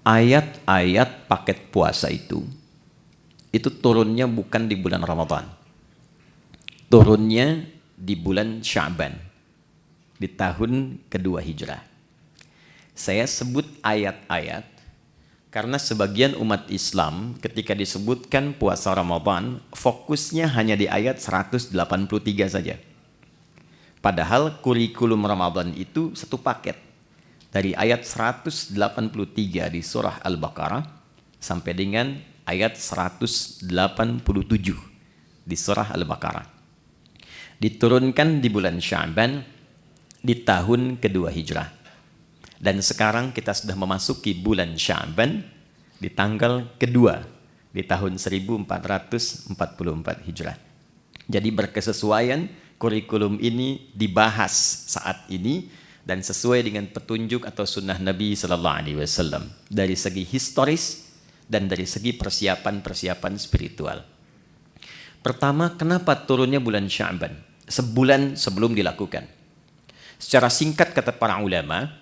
ayat-ayat paket puasa itu turunnya bukan di bulan Ramadan. Turunnya di bulan Sya'ban, di tahun kedua Hijrah. Saya sebut ayat-ayat karena sebagian umat Islam ketika disebutkan puasa Ramadan, fokusnya hanya di ayat 183 saja. Padahal kurikulum Ramadan itu satu paket. Dari ayat 183 di surah Al-Baqarah sampai dengan ayat 187 di surah Al-Baqarah. Diturunkan di bulan Sya'ban di tahun kedua Hijrah. Dan sekarang kita sudah memasuki bulan Sya'ban di tanggal kedua di tahun 1444 Hijrah. Jadi berkesesuaian kurikulum ini dibahas saat ini dan sesuai dengan petunjuk atau sunnah Nabi Sallallahu Alaihi Wasallam dari segi historis dan dari segi persiapan-persiapan spiritual. Pertama, kenapa turunnya bulan Sya'ban? Sebulan sebelum dilakukan. Secara singkat kata para ulama,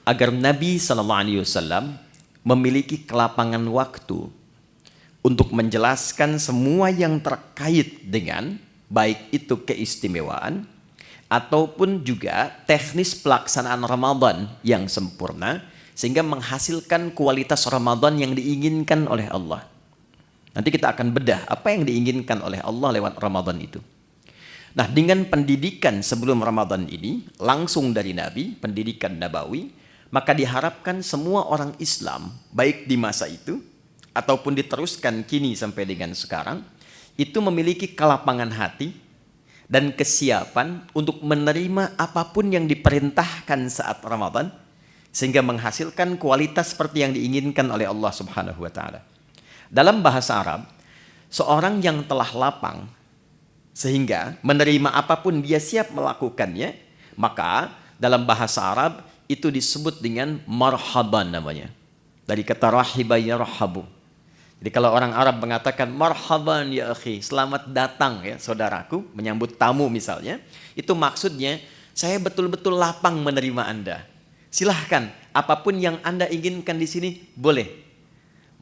agar Nabi Sallallahu Alaihi Wasallam memiliki kelapangan waktu untuk menjelaskan semua yang terkait dengan baik itu keistimewaan ataupun juga teknis pelaksanaan Ramadan yang sempurna sehingga menghasilkan kualitas Ramadan yang diinginkan oleh Allah. Nanti kita akan bedah apa yang diinginkan oleh Allah lewat Ramadan itu. Nah, dengan pendidikan sebelum Ramadan ini langsung dari Nabi, pendidikan Nabawi, maka diharapkan semua orang Islam baik di masa itu ataupun diteruskan kini sampai dengan sekarang itu memiliki kelapangan hati dan kesiapan untuk menerima apapun yang diperintahkan saat Ramadan sehingga menghasilkan kualitas seperti yang diinginkan oleh Allah Subhanahu wa taala. Dalam bahasa Arab, seorang yang telah lapang sehingga menerima apapun dia siap melakukannya, maka dalam bahasa Arab itu disebut dengan marhaban namanya. Dari kata rahiba yarhabu. Jadi kalau orang Arab mengatakan marhaban ya akhi, selamat datang ya saudaraku, menyambut tamu misalnya, itu maksudnya saya betul-betul lapang menerima Anda. Silahkan, apapun yang Anda inginkan di sini boleh.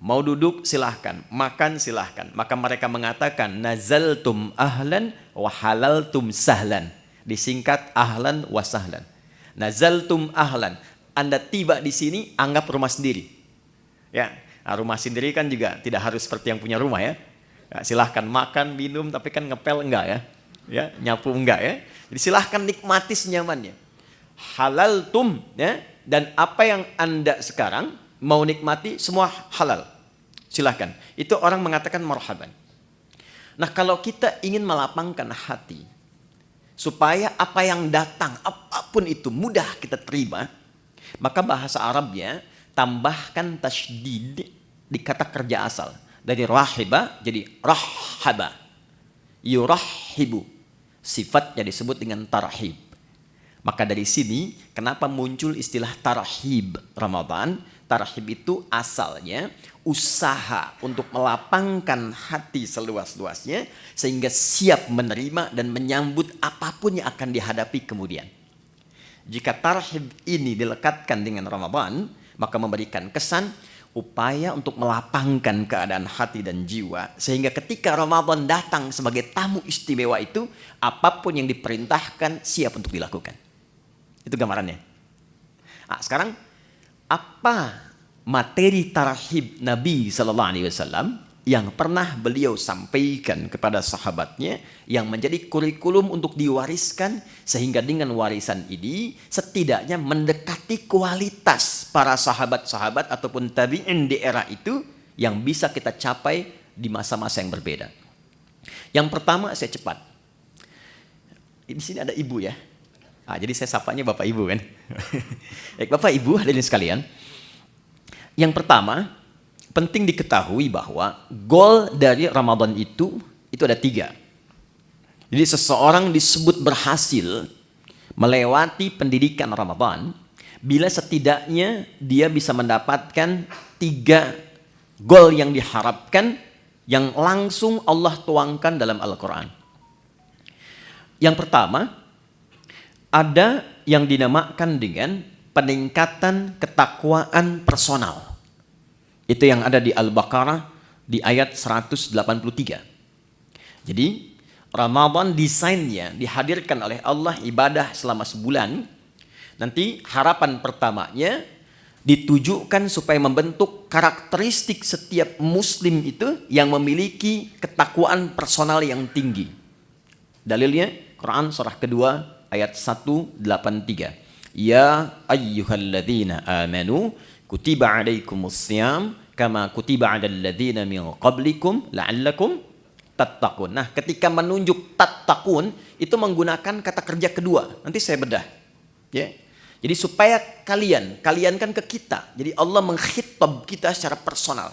Mau duduk silahkan, makan silahkan. Maka mereka mengatakan nazaltum ahlan wa halaltum sahlan. Disingkat ahlan wa sahlan. Nazaltum ahlan, Anda tiba di sini anggap rumah sendiri. Ya. Nah, rumah sendiri kan juga tidak harus seperti yang punya rumah ya. Ya, silahkan makan, minum, tapi kan ngepel enggak ya. Ya, nyapu enggak ya. Jadi silahkan nikmati senyamannya. Halaltum ya, dan apa yang Anda sekarang mau nikmati semua halal. Silahkan. Itu orang mengatakan marhaban. Nah, kalau kita ingin melapangkan hati supaya apa yang datang apapun itu mudah kita terima, maka bahasa Arabnya tambahkan tasydid di kata kerja asal. Dari rahiba jadi rahhaba. Yurahhibu. Sifatnya disebut dengan tarhib. Maka dari sini kenapa muncul istilah tarhib Ramadan? Tarhib itu asalnya usaha untuk melapangkan hati seluas-luasnya sehingga siap menerima dan menyambut apapun yang akan dihadapi kemudian. Jika tarhib ini dilekatkan dengan Ramadan, maka memberikan kesan upaya untuk melapangkan keadaan hati dan jiwa sehingga ketika Ramadan datang sebagai tamu istimewa itu apapun yang diperintahkan siap untuk dilakukan. Itu gambarannya. Nah, sekarang apa materi tarhib Nabi Sallallahu Alaihi Wasallam yang pernah beliau sampaikan kepada sahabatnya yang menjadi kurikulum untuk diwariskan sehingga dengan warisan ini setidaknya mendekati kualitas para sahabat-sahabat ataupun tabi'in di era itu yang bisa kita capai di masa-masa yang berbeda. Yang pertama saya cepat. Di sini ada ibu ya. Ah, jadi saya sapanya Bapak Ibu kan. Baik, Bapak Ibu hadirin sekalian. Yang pertama, penting diketahui bahwa goal dari Ramadan itu ada 3. Jadi seseorang disebut berhasil melewati pendidikan Ramadan bila setidaknya dia bisa mendapatkan 3 goal yang diharapkan yang langsung Allah tuangkan dalam Al-Quran. Yang pertama, ada yang dinamakan dengan peningkatan ketakwaan personal. Itu yang ada di Al-Baqarah di ayat 183. Jadi Ramadan desainnya dihadirkan oleh Allah ibadah selama sebulan. Nanti harapan pertamanya ditujukan supaya membentuk karakteristik setiap muslim itu yang memiliki ketakwaan personal yang tinggi. Dalilnya Quran surah kedua ayat 183. Ya ayyuhalladzina amanu kutiba alaikumussyam kama kutiba alal ladzina min qablikum la'allakum tattaqun. Nah, ketika menunjuk tattaqun itu menggunakan kata kerja kedua. Nanti saya bedah. Ya. Jadi supaya kalian kan ke kita. Jadi Allah mengkhitab kita secara personal.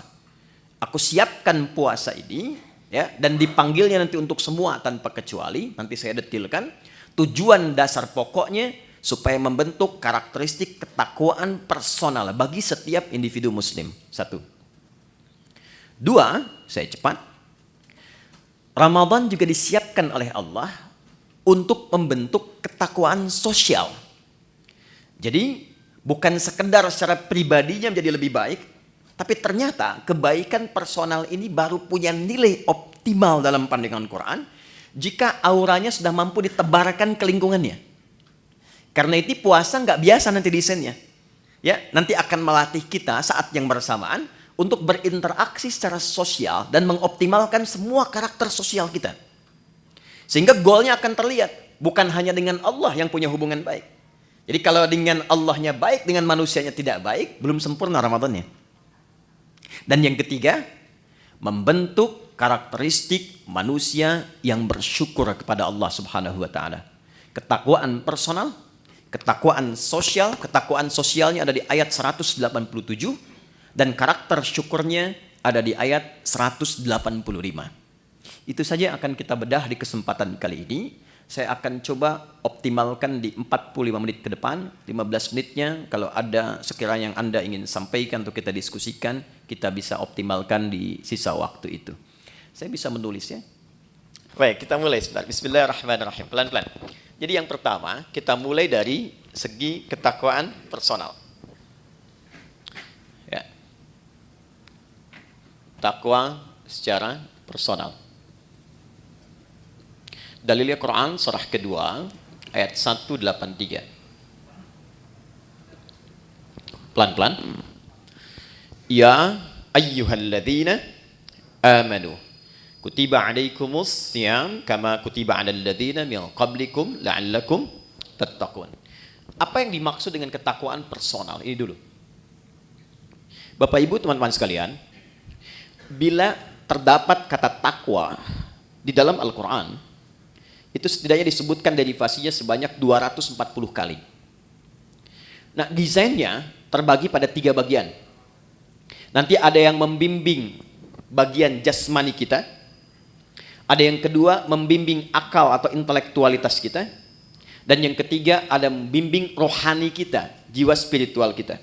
Aku siapkan puasa ini, ya, dan dipanggilnya nanti untuk semua tanpa kecuali. Nanti saya detilkan. Tujuan dasar pokoknya supaya membentuk karakteristik ketakwaan personal bagi setiap individu muslim. 1. 2, saya cepat. Ramadan juga disiapkan oleh Allah untuk membentuk ketakwaan sosial. Jadi bukan sekedar secara pribadinya menjadi lebih baik, tapi ternyata kebaikan personal ini baru punya nilai optimal dalam pandangan Quran jika auranya sudah mampu ditebarkan ke lingkungannya. Karena itu puasa nggak biasa nanti desainnya. Ya, nanti akan melatih kita saat yang bersamaan untuk berinteraksi secara sosial dan mengoptimalkan semua karakter sosial kita. Sehingga goalnya akan terlihat bukan hanya dengan Allah yang punya hubungan baik. Jadi kalau dengan Allahnya baik, dengan manusianya tidak baik, belum sempurna Ramadannya. Dan yang ketiga, membentuk karakteristik manusia yang bersyukur kepada Allah Subhanahu wa taala. Ketakwaan personal, ketakwaan sosial, ketakwaan sosialnya ada di ayat 187 dan karakter syukurnya ada di ayat 185. Itu saja akan kita bedah di kesempatan kali ini. Saya akan coba optimalkan di 45 menit ke depan, 15 menitnya kalau ada sekiranya yang Anda ingin sampaikan untuk kita diskusikan, kita bisa optimalkan di sisa waktu itu. Saya bisa menulis ya. Baik, kita mulai sebentar. Bismillahirrahmanirrahim. Pelan-pelan. Jadi yang pertama, kita mulai dari segi ketakwaan personal. Ya. Takwa secara personal. Dalilnya Quran surah kedua ayat 183. Pelan-pelan. Ya ayyuhalladzina amanu kutiba alaikumus syiyam kama kutiba alal ladzina min qablikum la'allakum tattaqun. Apa yang dimaksud dengan ketakwaan personal? Ini dulu. Bapak Ibu, teman-teman sekalian, bila terdapat kata takwa di dalam Al-Qur'an, itu setidaknya disebutkan derivasinya sebanyak 240 kali. Nah, desainnya terbagi pada 3 bagian. Nanti ada yang membimbing bagian jasmani kita, ada yang kedua membimbing akal atau intelektualitas kita, dan yang ketiga ada membimbing rohani kita, jiwa spiritual kita.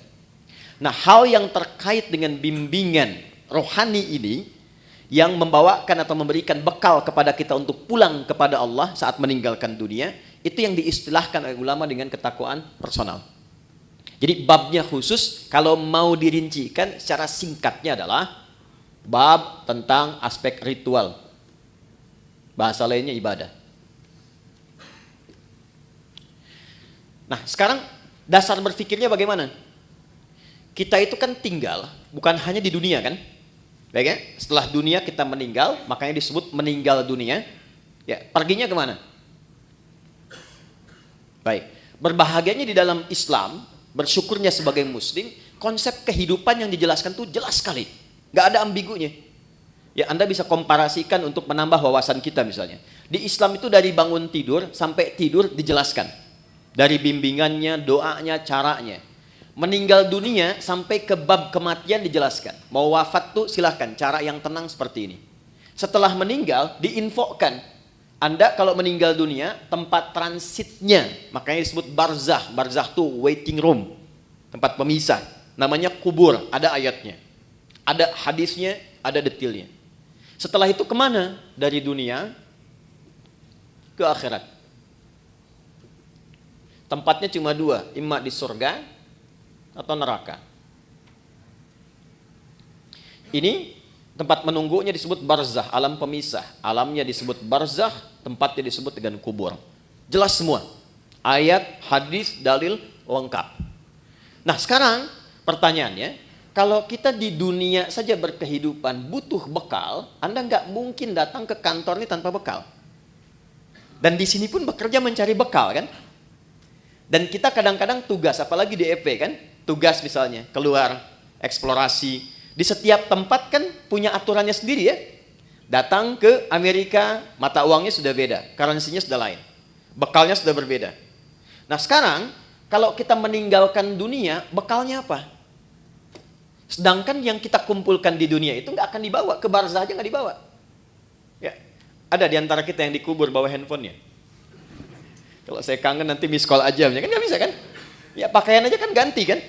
Nah, hal yang terkait dengan bimbingan rohani ini yang membawakan atau memberikan bekal kepada kita untuk pulang kepada Allah saat meninggalkan dunia, itu yang diistilahkan oleh ulama dengan ketakwaan personal. Jadi babnya khusus, kalau mau dirincikan secara singkatnya adalah bab tentang aspek ritual. Bahasa lainnya ibadah. Nah, sekarang dasar berpikirnya bagaimana? Kita itu kan tinggal, bukan hanya di dunia kan? Baik ya? Setelah dunia kita meninggal, makanya disebut meninggal dunia. Ya, perginya kemana? Baik, berbahagianya di dalam Islam, bersyukurnya sebagai muslim, konsep kehidupan yang dijelaskan tuh jelas sekali. Gak ada ambigunya. Ya, Anda bisa komparasikan untuk menambah wawasan kita misalnya. Di Islam itu dari bangun tidur sampai tidur dijelaskan. Dari bimbingannya, doanya, caranya. Meninggal dunia sampai ke bab kematian dijelaskan. Mau wafat tuh silahkan, cara yang tenang seperti ini. Setelah meninggal diinfokan, Anda kalau meninggal dunia tempat transitnya, makanya disebut barzah. Barzah tuh waiting room, tempat pemisah. Namanya kubur, ada ayatnya, ada hadisnya, ada detailnya. Setelah itu kemana? Dari dunia ke akhirat. Tempatnya cuma 2, imma di surga atau neraka. Ini tempat menunggunya disebut barzah, alam pemisah. Alamnya disebut barzah, tempatnya disebut dengan kubur. Jelas semua. Ayat, hadis, dalil lengkap. Nah sekarang pertanyaannya, kalau kita di dunia saja berkehidupan butuh bekal, Anda nggak mungkin datang ke kantor ini tanpa bekal. Dan di sini pun bekerja mencari bekal kan? Dan kita kadang-kadang tugas, apalagi di EP kan, tugas misalnya keluar eksplorasi di setiap tempat kan punya aturannya sendiri ya. Datang ke Amerika, mata uangnya sudah beda, currency-nya sudah lain, bekalnya sudah berbeda. Nah sekarang kalau kita meninggalkan dunia, bekalnya apa? Sedangkan yang kita kumpulkan di dunia itu nggak akan dibawa, ke barzah aja nggak dibawa. Ya, ada di antara kita yang dikubur bawa handphonenya. Kalau saya kangen nanti miss call aja, kan nggak bisa kan? Ya pakaian aja kan ganti kan?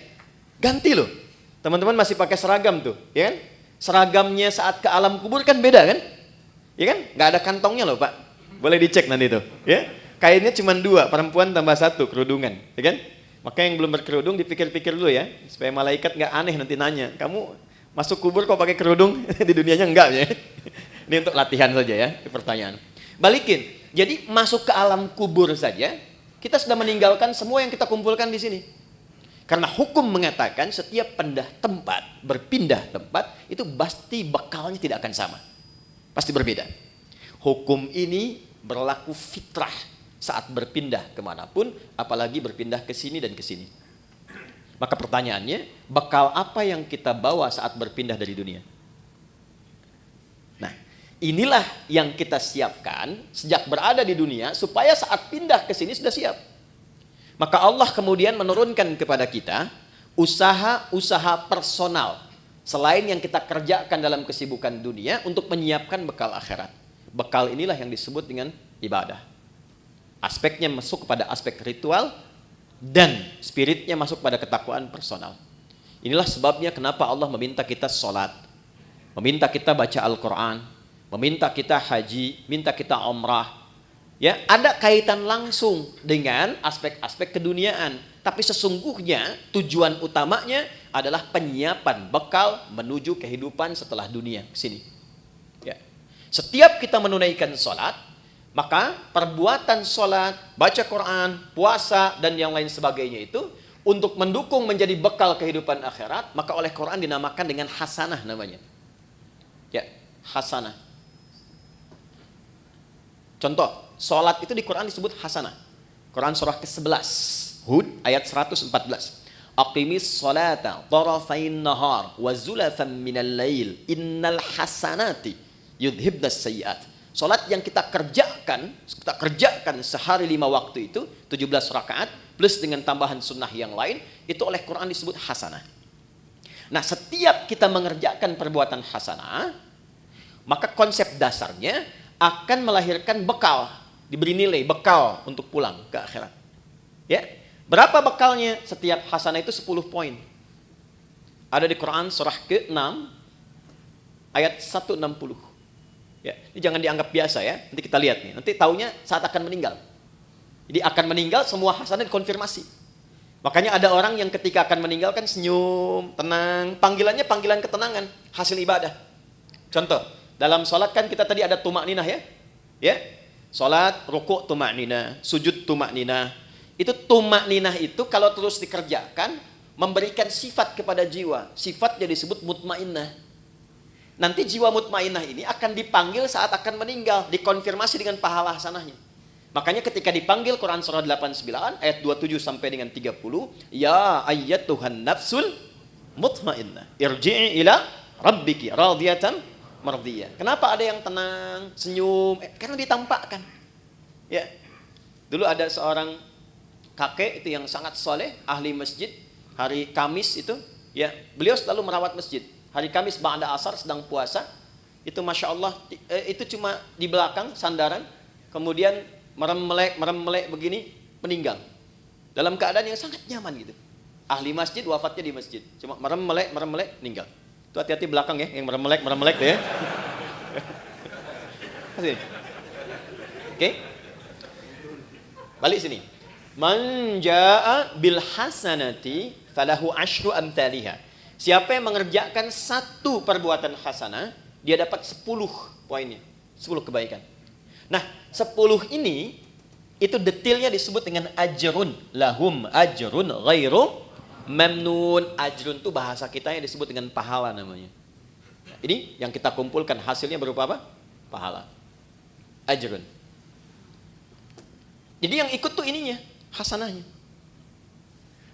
Ganti loh. Teman-teman masih pakai seragam tuh, ya kan? Seragamnya saat ke alam kubur kan beda kan? Ya kan? Nggak ada kantongnya loh Pak. Boleh dicek nanti tuh, ya? Kainnya cuma 2, perempuan tambah 1, kerudungan, ya kan? Maka yang belum berkerudung dipikir-pikir dulu ya, supaya malaikat nggak aneh nanti nanya, kamu masuk kubur kok pakai kerudung, di dunianya enggak ya? Ini untuk latihan saja ya, pertanyaan. Balikin, jadi masuk ke alam kubur saja, kita sudah meninggalkan semua yang kita kumpulkan di sini. Karena hukum mengatakan setiap berpindah tempat, itu pasti bekalnya tidak akan sama. Pasti berbeda. Hukum ini berlaku fitrah saat berpindah kemanapun, apalagi berpindah ke sini dan ke sini. Maka pertanyaannya, bekal apa yang kita bawa saat berpindah dari dunia? Nah, inilah yang kita siapkan sejak berada di dunia, supaya saat pindah ke sini sudah siap. Maka Allah kemudian menurunkan kepada kita usaha-usaha personal, selain yang kita kerjakan dalam kesibukan dunia, untuk menyiapkan bekal akhirat. Bekal inilah yang disebut dengan ibadah. Aspeknya masuk kepada aspek ritual, dan spiritnya masuk pada ketakwaan personal. Inilah sebabnya kenapa Allah meminta kita sholat, meminta kita baca Al-Quran, meminta kita haji, minta kita umrah. Ya, ada kaitan langsung dengan aspek-aspek keduniaan. Tapi sesungguhnya tujuan utamanya adalah penyiapan bekal menuju kehidupan setelah dunia sini. Ya. Setiap kita menunaikan sholat, maka perbuatan sholat, baca Quran, puasa, dan yang lain sebagainya itu untuk mendukung menjadi bekal kehidupan akhirat, maka oleh Quran dinamakan dengan hasanah namanya. Ya, hasanah. Contoh, sholat itu di Quran disebut hasanah. Quran surah ke-11, Hud ayat 114. Aqimis sholata tarafain nahar wa zulafan minal lail innal hasanati yudhibnas sayyiat. Sholat yang kita kerjakan sehari 5 waktu itu, 17 rakaat, plus dengan tambahan sunnah yang lain, itu oleh Quran disebut hasanah. Nah, setiap kita mengerjakan perbuatan hasanah, maka konsep dasarnya akan melahirkan bekal, diberi nilai bekal untuk pulang ke akhirat. Ya, berapa bekalnya? Setiap hasanah itu 10 poin. Ada di Quran surah ke-6 ayat 160. Ya, ini jangan dianggap biasa ya. Nanti kita lihat nih. Nanti taunya saat akan meninggal. Jadi akan meninggal semua hasanah dikonfirmasi. Makanya ada orang yang ketika akan meninggal kan senyum, tenang. Panggilannya panggilan ketenangan, hasil ibadah. Contoh, dalam sholat kan kita tadi ada tumakninah ya. Ya, sholat, rukuk tumakninah, sujud tumakninah. Itu tumakninah itu kalau terus dikerjakan memberikan sifat kepada jiwa. Sifatnya disebut mutmainnah. Nanti jiwa mutmainnah ini akan dipanggil saat akan meninggal, dikonfirmasi dengan pahala hasanahnya. Makanya ketika dipanggil Quran surah 89 ayat 27 sampai dengan 30, ya ayyatuhan nafsul mutmainnah, irji'i ila rabbiki radiyatan mardiyah. Kenapa ada yang tenang, senyum? Karena ditampakkan. Ya. Dulu ada seorang kakek itu yang sangat soleh, ahli masjid, hari Kamis itu, ya, beliau selalu merawat masjid. Hari Kamis ba'da asar sedang puasa, itu Masya Allah, itu cuma di belakang sandaran, kemudian merem-melek begini, meninggal. Dalam keadaan yang sangat nyaman gitu. Ahli masjid, wafatnya di masjid. Cuma merem-melek, meninggal. Itu hati-hati belakang ya, yang merem-melek tuh ya. Oke? Balik sini. Man jaa'a bil hasanati falahu asyru amthaliha. Siapa yang mengerjakan satu perbuatan hasanah, dia dapat 10 poinnya, 10 kebaikan. Nah, 10 ini itu detailnya disebut dengan ajrun, lahum ajrun ghairu mamnun. Ajrun itu bahasa kita yang disebut dengan pahala namanya. Nah, ini yang kita kumpulkan hasilnya berupa apa? Pahala. Ajrun. Jadi yang ikut tuh ininya, hasanahnya.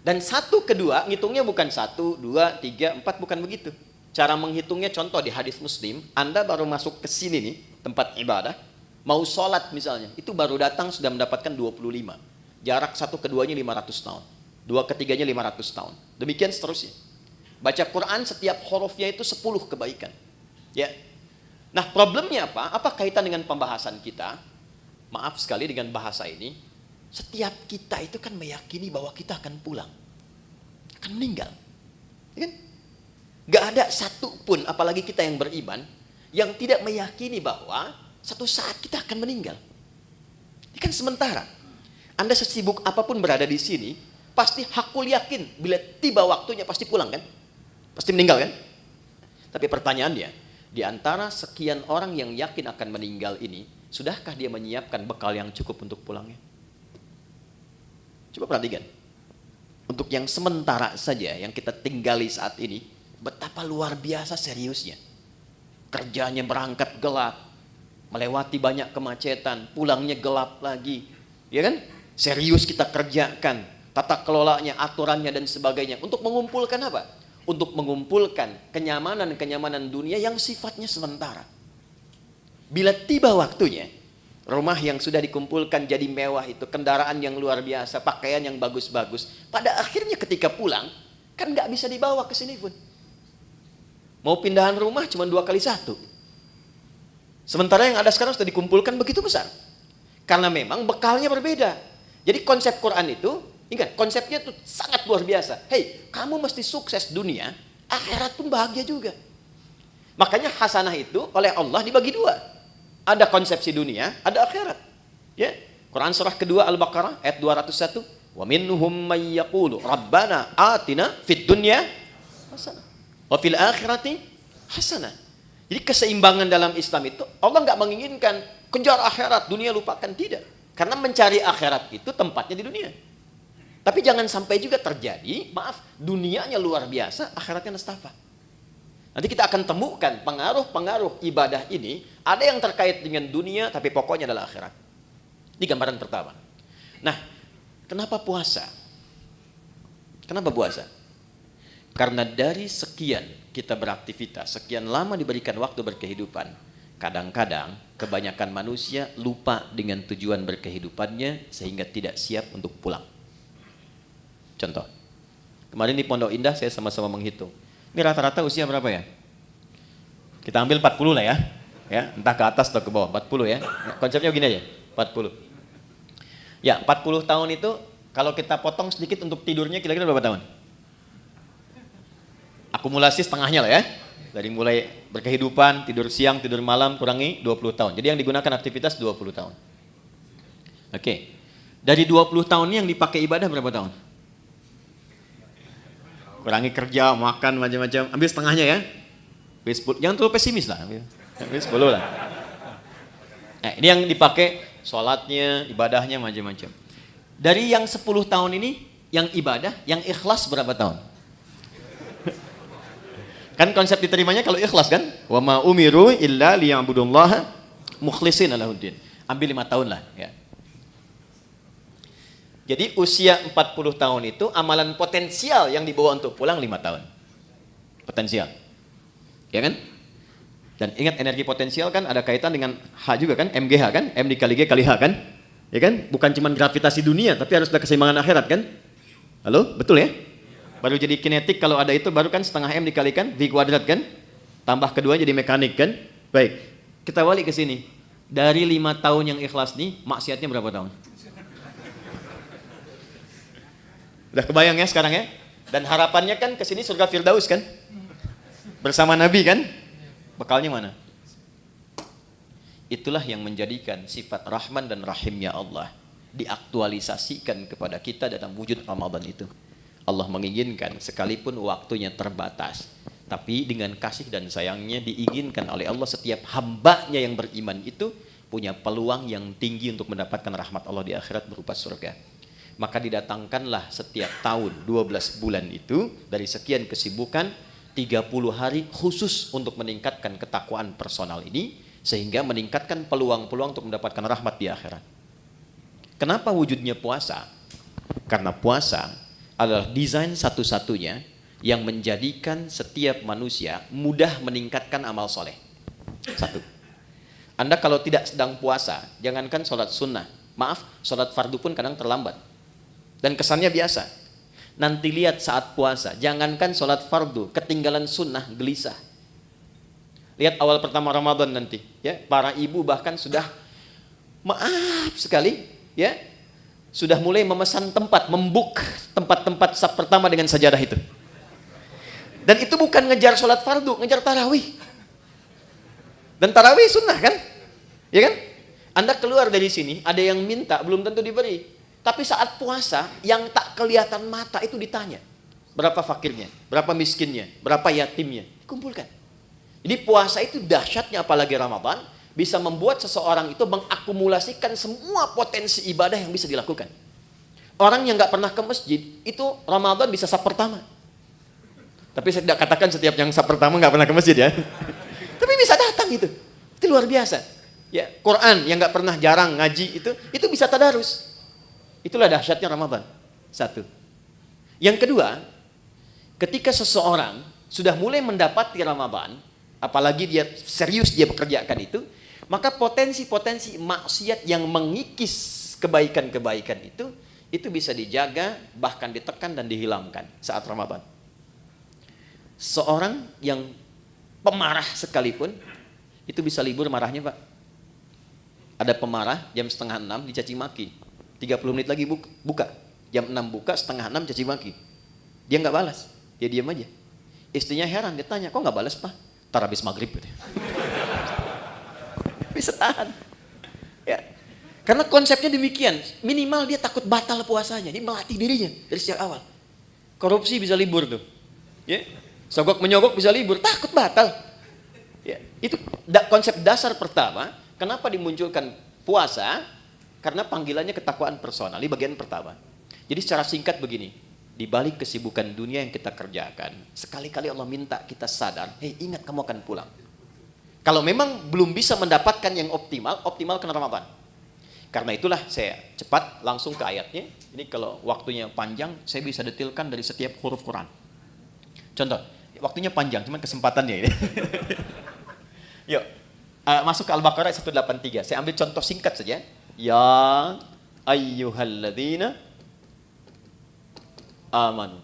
Dan 1, 2, ngitungnya bukan 1, 2, 3, 4, bukan begitu. Cara menghitungnya contoh di hadis Muslim, Anda baru masuk ke sini nih, tempat ibadah, mau sholat misalnya, itu baru datang sudah mendapatkan 25. Jarak 1 ke 2-nya 500 tahun. 2 ke 3-nya 500 tahun. Demikian seterusnya. Baca Quran setiap hurufnya itu 10 kebaikan. Ya. Nah, problemnya apa? Apa kaitan dengan pembahasan kita? Maaf sekali dengan bahasa ini, setiap kita itu kan meyakini bahwa kita akan pulang, akan meninggal, ya kan? Gak ada satu pun, apalagi kita yang beriman, yang tidak meyakini bahwa satu saat kita akan meninggal. Ini kan sementara. Anda sesibuk apapun berada di sini, pasti hakul yakin bila tiba waktunya pasti pulang kan? Pasti meninggal kan? Tapi pertanyaannya, di antara sekian orang yang yakin akan meninggal ini, sudahkah dia menyiapkan bekal yang cukup untuk pulangnya? Coba perhatikan. Untuk yang sementara saja, yang kita tinggali saat ini, betapa luar biasa seriusnya. Kerjanya berangkat gelap, melewati banyak kemacetan, pulangnya gelap lagi. Ya kan? Serius kita kerjakan, tata kelolanya, aturannya dan sebagainya. Untuk mengumpulkan apa? Untuk mengumpulkan kenyamanan-kenyamanan dunia yang sifatnya sementara. Bila tiba waktunya, rumah yang sudah dikumpulkan jadi mewah itu, kendaraan yang luar biasa, pakaian yang bagus-bagus, pada akhirnya ketika pulang, kan nggak bisa dibawa ke sini pun. Mau pindahan rumah cuma 2x1. Sementara yang ada sekarang sudah dikumpulkan begitu besar. Karena memang bekalnya berbeda. Jadi konsep Quran itu, ingat, konsepnya itu sangat luar biasa. Hei, kamu mesti sukses dunia, akhirat pun bahagia juga. Makanya hasanah itu oleh Allah dibagi 2. Ada konsepsi dunia, ada akhirat. Ya. Quran surah kedua Al-Baqarah ayat 201. Wa minhum may yaqulu rabbana atina fid dunya hasanah wa fil akhirati hasanah. Jadi keseimbangan dalam Islam itu Allah nggak menginginkan kejar akhirat, dunia lupakan, tidak. Karena mencari akhirat itu tempatnya di dunia. Tapi jangan sampai juga terjadi, maaf, dunianya luar biasa, akhiratnya nestapa. Nanti kita akan temukan pengaruh-pengaruh ibadah ini, ada yang terkait dengan dunia, tapi pokoknya adalah akhirat. Ini gambaran pertama. Nah, kenapa puasa? Kenapa puasa? Karena dari sekian kita beraktivitas, sekian lama diberikan waktu berkehidupan, kadang-kadang kebanyakan manusia lupa dengan tujuan berkehidupannya sehingga tidak siap untuk pulang. Contoh, kemarin di Pondok Indah saya sama-sama menghitung. Ini rata-rata usia berapa ya? Kita ambil 40 lah ya. Ya, entah ke atas atau ke bawah, 40 ya. Konsepnya begini aja, 40. Ya, 40 tahun itu kalau kita potong sedikit untuk tidurnya kira-kira berapa tahun? Akumulasi setengahnya lah ya. Dari mulai berkehidupan, tidur siang, tidur malam, kurangi 20 tahun. Jadi yang digunakan aktivitas 20 tahun. Oke. Dari 20 tahun ini yang dipakai ibadah berapa tahun? Kurangi kerja, makan, macam-macam. Ambil setengahnya ya. Jangan terlalu pesimis lah. Ambil 10 lah. Nah, ini yang dipakai sholatnya, ibadahnya, macam-macam. Dari yang 10 tahun ini, yang ibadah, yang ikhlas berapa tahun? Kan konsep diterimanya kalau ikhlas kan? Wa ma umiru illa liya'budullaha mukhlishina lahuddin. Ambil 5 tahun lah ya. Jadi usia 40 tahun itu amalan potensial yang dibawa untuk pulang 5 tahun. Potensial. Ya kan? Dan ingat energi potensial kan ada kaitan dengan H juga kan? MGH kan? M dikali G kali H kan? Ya kan? Bukan cuma gravitasi dunia tapi harus ada keseimbangan akhirat kan? Halo? Betul ya? Baru jadi kinetik kalau ada itu baru kan setengah M dikalikan V kuadrat kan? Tambah kedua jadi mekanik kan? Baik, kita balik ke sini. Dari 5 tahun yang ikhlas nih, maksiatnya berapa tahun? Udah kebayang ya sekarang ya? Dan harapannya kan ke sini surga Firdaus kan? Bersama Nabi kan? Bekalnya mana? Itulah yang menjadikan sifat Rahman dan Rahimnya Allah diaktualisasikan kepada kita dalam wujud Ramadan itu. Allah menginginkan sekalipun waktunya terbatas, tapi dengan kasih dan sayangnya diinginkan oleh Allah setiap hambanya yang beriman itu punya peluang yang tinggi untuk mendapatkan rahmat Allah di akhirat berupa surga. Maka didatangkanlah setiap tahun 12 bulan itu dari sekian kesibukan 30 hari khusus untuk meningkatkan ketakwaan personal ini, sehingga meningkatkan peluang-peluang untuk mendapatkan rahmat di akhirat. Kenapa wujudnya puasa? Karena puasa adalah desain satu-satunya yang menjadikan setiap manusia mudah meningkatkan amal soleh. Satu, Anda kalau tidak sedang puasa, jangankan sholat sunnah, maaf, sholat fardu pun kadang terlambat. Dan kesannya biasa. Nanti lihat saat puasa, jangankan sholat fardu, ketinggalan sunnah, gelisah. Lihat awal pertama Ramadan nanti, ya, para ibu bahkan sudah maaf sekali, ya, sudah mulai memesan tempat, membuk tempat-tempat saf pertama dengan sajadah itu. Dan itu bukan ngejar sholat fardu, ngejar tarawih. Dan tarawih sunnah kan? Ya kan? Anda keluar dari sini, ada yang minta, belum tentu diberi. Tapi saat puasa, yang tak kelihatan mata itu ditanya. Berapa fakirnya, berapa miskinnya, berapa yatimnya. Kumpulkan. Jadi puasa itu dahsyatnya, apalagi Ramadan, bisa membuat seseorang itu mengakumulasikan semua potensi ibadah yang bisa dilakukan. Orang yang nggak pernah ke masjid, itu Ramadan bisa saf pertama. Tapi saya tidak katakan setiap yang saf pertama nggak pernah ke masjid ya. Tapi bisa datang itu luar biasa. Ya, Quran yang nggak pernah jarang ngaji itu bisa tadarus. Itulah dahsyatnya Ramadan. Satu. Yang kedua, ketika seseorang sudah mulai mendapati Ramadan, apalagi dia serius dia bekerjakan itu, maka potensi-potensi maksiat yang mengikis kebaikan-kebaikan itu bisa dijaga, bahkan ditekan dan dihilangkan saat Ramadan. Seorang yang pemarah sekalipun, itu bisa libur marahnya, Pak. Ada pemarah jam 5:30 dicaci maki, 30 menit lagi buka, jam 6 buka, 5:30 caci maki. Dia nggak balas, dia diam aja. Istrinya heran, dia tanya, kok nggak balas, Pak? Tar habis maghrib. Bisa tahan. Ya. Karena konsepnya demikian, minimal dia takut batal puasanya, dia melatih dirinya dari sejak awal. Korupsi bisa libur tuh. Ya. Sogok menyogok bisa libur, takut batal. Ya. Itu konsep dasar pertama, kenapa dimunculkan puasa? Karena panggilannya ketakwaan personal, di bagian pertama. Jadi secara singkat begini, di balik kesibukan dunia yang kita kerjakan, sekali-kali Allah minta kita sadar, hei ingat kamu akan pulang. Kalau memang belum bisa mendapatkan yang optimal, optimalkan Ramadan. Karena itulah saya cepat langsung ke ayatnya. Ini kalau waktunya panjang, saya bisa detilkan dari setiap huruf Quran. Contoh, waktunya panjang, cuman kesempatannya ini. Yuk, masuk ke Al-Baqarah 183. Saya ambil contoh singkat saja. Ya ayyuhalladzina amanu.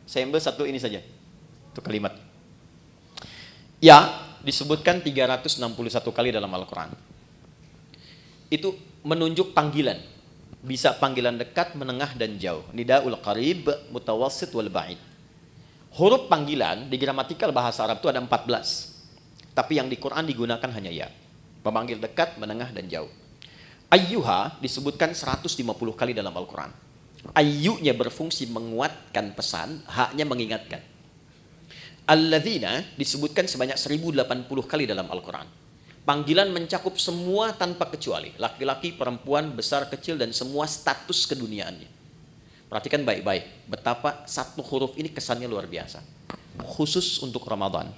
Saya ambil satu ini saja. Itu kalimat. Ya disebutkan 361 kali dalam Al-Quran. Itu menunjuk panggilan. Bisa panggilan dekat, menengah, dan jauh. Nidaul qarib, mutawassit, wal ba'id. Huruf panggilan di gramatikal bahasa Arab itu ada 14. Tapi yang di Quran digunakan hanya ya. Pemanggil dekat, menengah, dan jauh. Ayyuha disebutkan 150 kali dalam Al-Quran. Ayyunya berfungsi menguatkan pesan, haknya mengingatkan. Alladzina disebutkan sebanyak 1080 kali dalam Al-Quran. Panggilan mencakup semua tanpa kecuali. Laki-laki, perempuan, besar, kecil, dan semua status keduniaannya. Perhatikan baik-baik. Betapa satu huruf ini kesannya luar biasa. Khusus untuk Ramadan.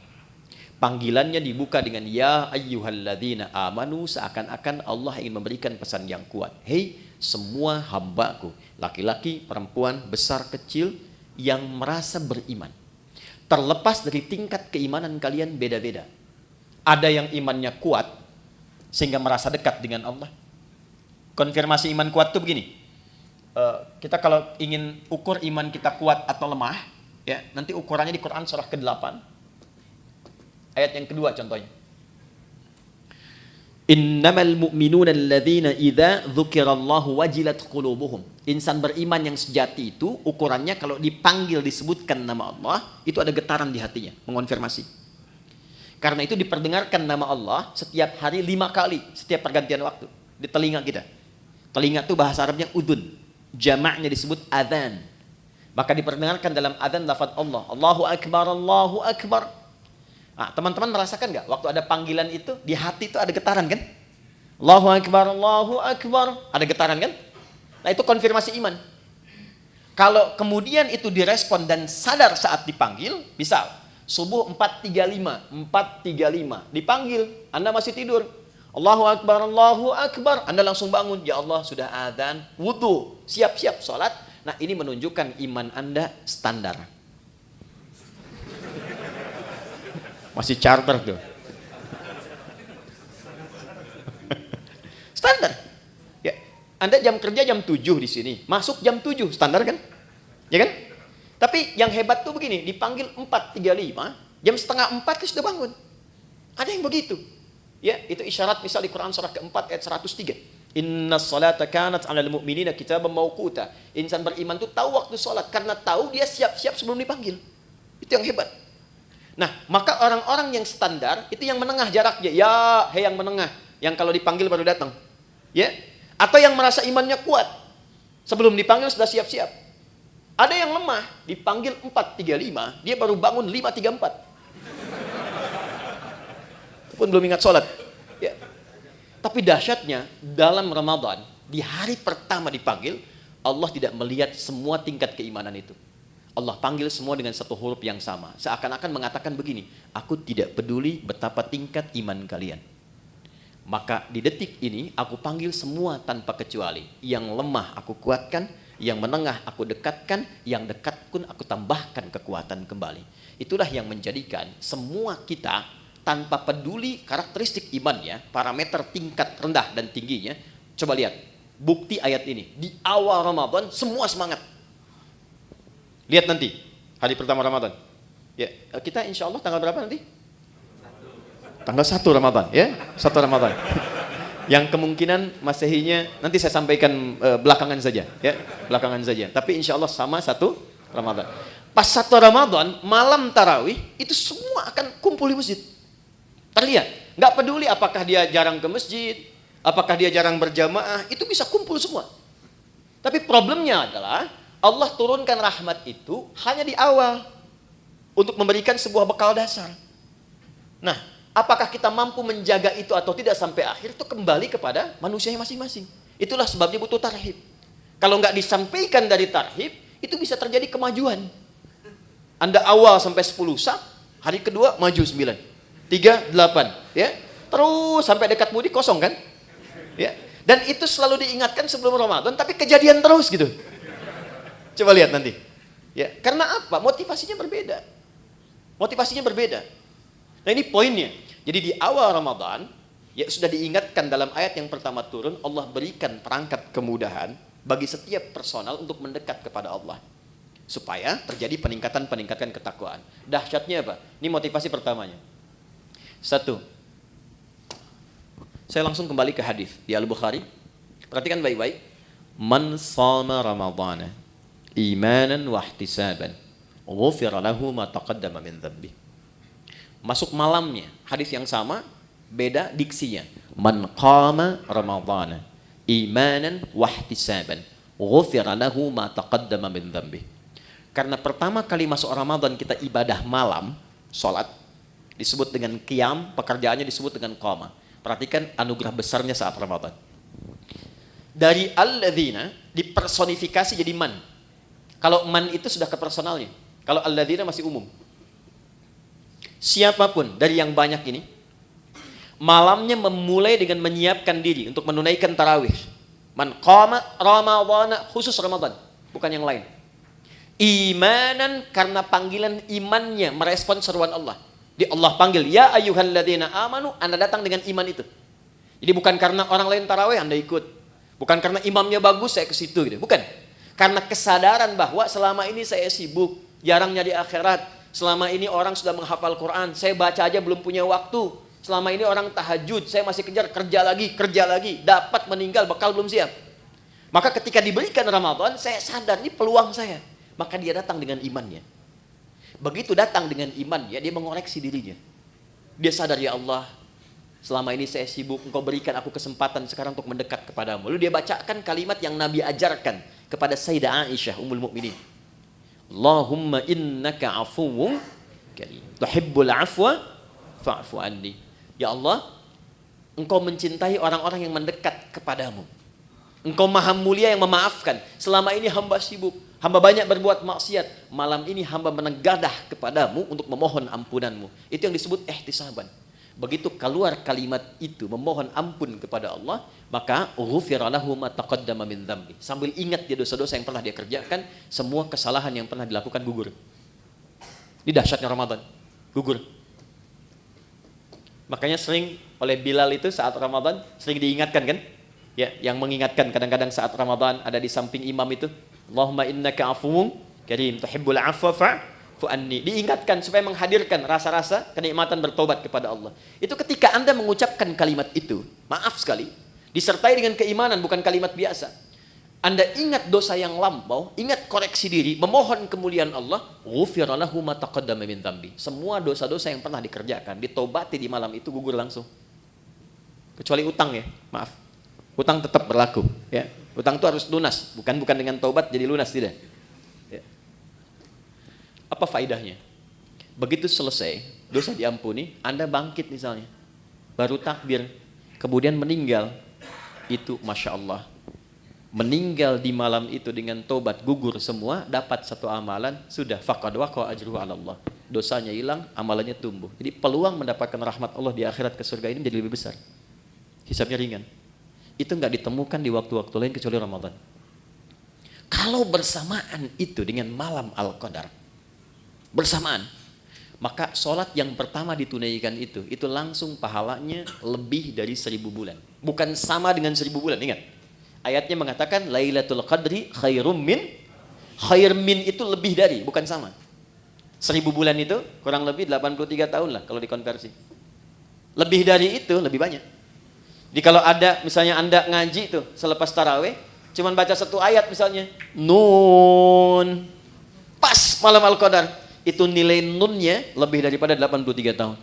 Panggilannya dibuka dengan ya ayyuhalladzina amanu, seakan-akan Allah ingin memberikan pesan yang kuat. Hei semua hambaku, laki-laki, perempuan, besar, kecil, yang merasa beriman. Terlepas dari tingkat keimanan kalian beda-beda. Ada yang imannya kuat sehingga merasa dekat dengan Allah. Konfirmasi iman kuat itu begini. Kita kalau ingin ukur iman kita kuat atau lemah, ya, nanti ukurannya di Quran surah ke-8. Ayat yang kedua contohnya. Innamal mu'minuna alladzina idza dzukirallahu wajilat qulubuhum. Insan beriman yang sejati itu ukurannya kalau dipanggil disebutkan nama Allah, itu ada getaran di hatinya, mengonfirmasi. Karena itu diperdengarkan nama Allah setiap hari 5 kali, setiap pergantian waktu di telinga kita. Telinga itu bahasa Arabnya udhun, jamaknya disebut adzan. Maka diperdengarkan dalam adzan lafaz Allah, Allahu Akbar, Allahu Akbar. Nah, teman-teman merasakan nggak waktu ada panggilan itu di hati itu ada getaran kan? Allahu Akbar, Allahu Akbar, ada getaran kan? Nah, itu konfirmasi iman. Kalau kemudian itu direspon dan sadar saat dipanggil, misal subuh 4.35 dipanggil, Anda masih tidur, Allahu Akbar, Anda langsung bangun, ya Allah sudah adzan, wudu, siap-siap sholat. Nah, ini menunjukkan iman Anda standar. Masih charter tuh. Standar. Ya, Anda jam kerja jam 7 di sini, masuk jam 7, standar kan? Ya kan? Tapi yang hebat tuh begini, dipanggil 4.35, jam setengah 4 sudah bangun. Ada yang begitu. Ya, itu isyarat misal di Quran surah keempat ayat 103. Inna salata kanat 'alal mu'minina kitaban mauquta. Insan beriman itu tahu waktu salat karena tahu dia siap-siap sebelum dipanggil. Itu yang hebat. Nah, maka orang-orang yang standar itu yang menengah jaraknya. Ya, hei yang menengah, yang kalau dipanggil baru datang. Ya, atau yang merasa imannya kuat. Sebelum dipanggil sudah siap-siap. Ada yang lemah, dipanggil 4.35, dia baru bangun 5.34. Itu pun belum ingat sholat. Ya. Tapi dahsyatnya, dalam Ramadan, di hari pertama dipanggil, Allah tidak melihat semua tingkat keimanan itu. Allah panggil semua dengan satu huruf yang sama. Seakan-akan mengatakan begini, aku tidak peduli betapa tingkat iman kalian. Maka di detik ini, aku panggil semua tanpa kecuali. Yang lemah aku kuatkan, yang menengah aku dekatkan, yang dekat pun aku tambahkan kekuatan kembali. Itulah yang menjadikan semua kita tanpa peduli karakteristik imannya, parameter tingkat rendah dan tingginya. Coba lihat, bukti ayat ini. Di awal Ramadan semua semangat. Lihat nanti, hari pertama Ramadan. Ya, kita insya Allah tanggal berapa nanti? Tanggal 1 Ramadan, ya? 1 Ramadan. Yang kemungkinan Masehinya nanti saya sampaikan belakangan saja, ya, belakangan saja. Tapi insya Allah sama 1 Ramadan. Pas 1 Ramadan, malam tarawih, itu semua akan kumpul di masjid. Terlihat, nggak peduli apakah dia jarang ke masjid, apakah dia jarang berjamaah, itu bisa kumpul semua. Tapi problemnya adalah Allah turunkan rahmat itu hanya di awal untuk memberikan sebuah bekal dasar. Nah, apakah kita mampu menjaga itu atau tidak sampai akhir itu kembali kepada manusianya masing-masing. Itulah sebabnya butuh tarhib. Kalau nggak disampaikan dari tarhib, itu bisa terjadi kemajuan. Anda awal sampai 10 sak, hari kedua maju 9. 3, 8, ya. Terus sampai dekat mudik kosong kan? Ya. Dan itu selalu diingatkan sebelum Ramadan, tapi kejadian terus gitu. Coba lihat nanti. Ya, karena apa? Motivasinya berbeda. Motivasinya berbeda. Nah, ini poinnya. Jadi di awal Ramadan, ya sudah diingatkan dalam ayat yang pertama turun, Allah berikan perangkat kemudahan bagi setiap personal untuk mendekat kepada Allah. Supaya terjadi peningkatan ketakwaan. Dahsyatnya apa? Ini motivasi pertamanya. 1. Saya langsung kembali ke hadis di Al-Bukhari. Perhatikan baik-baik. Man shama Ramadhana imanan wa ihtisaban, ghufira lahu ma taqaddama min dhanbi. Masuk malamnya, hadis yang sama, beda diksinya. Man qama Ramadhana imanan wa ihtisaban, ghufira lahu ma taqaddama min dhanbi. Karena pertama kali masuk Ramadan kita ibadah malam, salat, disebut dengan qiyam, pekerjaannya disebut dengan qama. Perhatikan anugerah besarnya saat Ramadan. Dari alladzina dipersonifikasi jadi man. Kalau man itu sudah ke personalnya. Kalau alladzina masih umum. Siapapun dari yang banyak ini, malamnya memulai dengan menyiapkan diri untuk menunaikan tarawih. Man qama Ramadhana, khusus Ramadan, bukan yang lain. Imanan, karena panggilan imannya merespon seruan Allah. Di Allah panggil, ya ayyuhalladzina amanu, Anda datang dengan iman itu. Jadi bukan karena orang lain tarawih Anda ikut. Bukan karena imamnya bagus saya ke situ gitu. Bukan. Karena kesadaran bahwa selama ini saya sibuk, jarang nyari akhirat. Selama ini orang sudah menghafal Quran, saya baca aja belum punya waktu. Selama ini orang tahajud, saya masih kejar kerja lagi. Dapat meninggal, bekal belum siap. Maka ketika diberikan Ramadan, saya sadar ini peluang saya. Maka dia datang dengan imannya. Begitu datang dengan imannya, dia mengoreksi dirinya. Dia sadar, ya Allah, selama ini saya sibuk, Engkau berikan aku kesempatan sekarang untuk mendekat kepadamu. Lalu dia bacakan kalimat yang Nabi ajarkan kepada Sayyidah Aisyah, Ummul Mukminin. Allahumma innaka afuwwun karim. Tuhibbul afwa fa'fu anni. Ya Allah, Engkau mencintai orang-orang yang mendekat kepadamu. Engkau maha mulia yang memaafkan. Selama ini hamba sibuk, hamba banyak berbuat maksiat. Malam ini hamba menegadah kepadamu untuk memohon ampunanmu. Itu yang disebut ihtisaban. Begitu keluar kalimat itu, memohon ampun kepada Allah, maka ghufira lahu ma taqaddama min dzambi. Sambil ingat dia dosa-dosa yang pernah dia kerjakan, semua kesalahan yang pernah dilakukan gugur. Ini dahsyatnya Ramadan, gugur. Makanya sering oleh Bilal itu saat Ramadan sering diingatkan kan? Ya, yang mengingatkan kadang-kadang saat Ramadan ada di samping imam itu, Allahumma innaka afuwwun karim tuhibbul afwa fa'fu anni. Diingatkan supaya menghadirkan rasa-rasa kenikmatan bertobat kepada Allah. Itu ketika Anda mengucapkan kalimat itu, maaf sekali, disertai dengan keimanan, bukan kalimat biasa. Anda ingat dosa yang lampau, ingat koreksi diri, memohon kemuliaan Allah, ghufira lahu ma taqaddama min dzambi. Semua dosa-dosa yang pernah dikerjakan, ditobati di malam itu gugur langsung. Kecuali utang ya, maaf. Utang tetap berlaku, ya. Utang itu harus lunas, bukan dengan taubat jadi lunas, tidak. Ya. Apa faedahnya? Begitu selesai, dosa diampuni, Anda bangkit misalnya, baru takbir, kemudian meninggal, itu Masya Allah. Meninggal di malam itu dengan tobat gugur semua, dapat satu amalan, sudah faqad waqa ajruhu 'ala Allah. Dosanya hilang, amalannya tumbuh. Jadi peluang mendapatkan rahmat Allah di akhirat ke surga ini menjadi lebih besar. Hisabnya ringan. Itu enggak ditemukan di waktu-waktu lain kecuali Ramadan. Kalau bersamaan itu dengan malam Al-Qadar, bersamaan, maka sholat yang pertama ditunaikan itu langsung pahalanya lebih dari 1000 bulan. Bukan sama dengan 1000 bulan, ingat. Ayatnya mengatakan Lailatul Qadri khairum min. Khair min itu lebih dari, bukan sama. 1000 bulan itu kurang lebih 83 tahun lah kalau dikonversi. Lebih dari itu lebih banyak. Jadi kalau ada misalnya Anda ngaji tuh selepas tarawih, cuman baca satu ayat misalnya, Nun, pas malam Al-Qadar, itu nilai nunnya lebih daripada 83 tahun.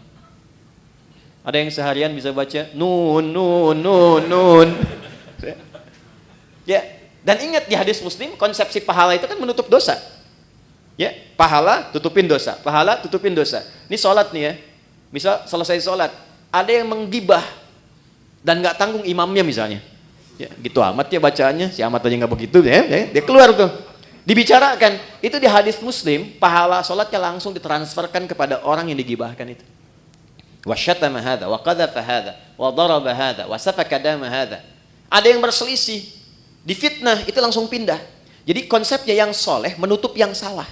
Ada yang seharian bisa baca Nun, Nun, Nun, Nun. Ya, dan ingat di hadis Muslim konsepsi pahala itu kan menutup dosa. Ya, pahala tutupin dosa, pahala tutupin dosa. Ini sholat nih ya, misal selesai sholat, ada yang menggibah dan nggak tanggung imamnya misalnya. Ya, gitu amat ya bacaannya, si amat aja nggak begitu ya, dia keluar tuh. Dibicarakan, itu di hadis Muslim, pahala sholatnya langsung ditransferkan kepada orang yang digibahkan itu. Wa syatama hadza, wa qadhafa hadza, wa daraba hadza, wa safaka dama hadza. Ada yang berselisih, difitnah, itu langsung pindah. Jadi konsepnya yang soleh menutup yang salah.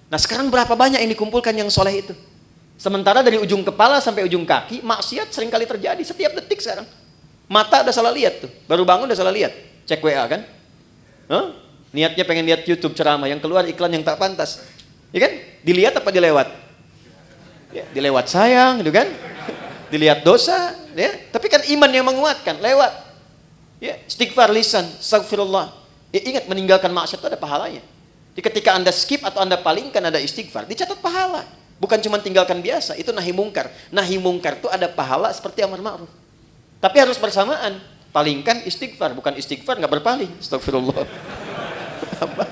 Nah sekarang berapa banyak yang dikumpulkan yang soleh itu? Sementara dari ujung kepala sampai ujung kaki, maksiat seringkali terjadi setiap detik sekarang. Mata udah salah lihat tuh, baru bangun udah salah lihat. Cek WA kan? Niatnya pengen lihat YouTube ceramah, yang keluar iklan yang tak pantas. Ya kan? Dilihat apa dilewat? Ya, dilewat sayang gitu kan? Dilihat dosa, ya. Tapi kan iman yang menguatkan, lewat. Ya, istighfar lisan, astagfirullah. Ya, ingat meninggalkan maksiat itu ada pahalanya. Jadi ketika Anda skip atau Anda palingkan ada istighfar, dicatat pahala. Bukan cuma tinggalkan biasa, itu nahi mungkar. Nahi mungkar itu ada pahala seperti amar ma'ruf. Tapi harus bersamaan. Palingkan istighfar, bukan istighfar nggak berpaling. Astagfirullah. Apa?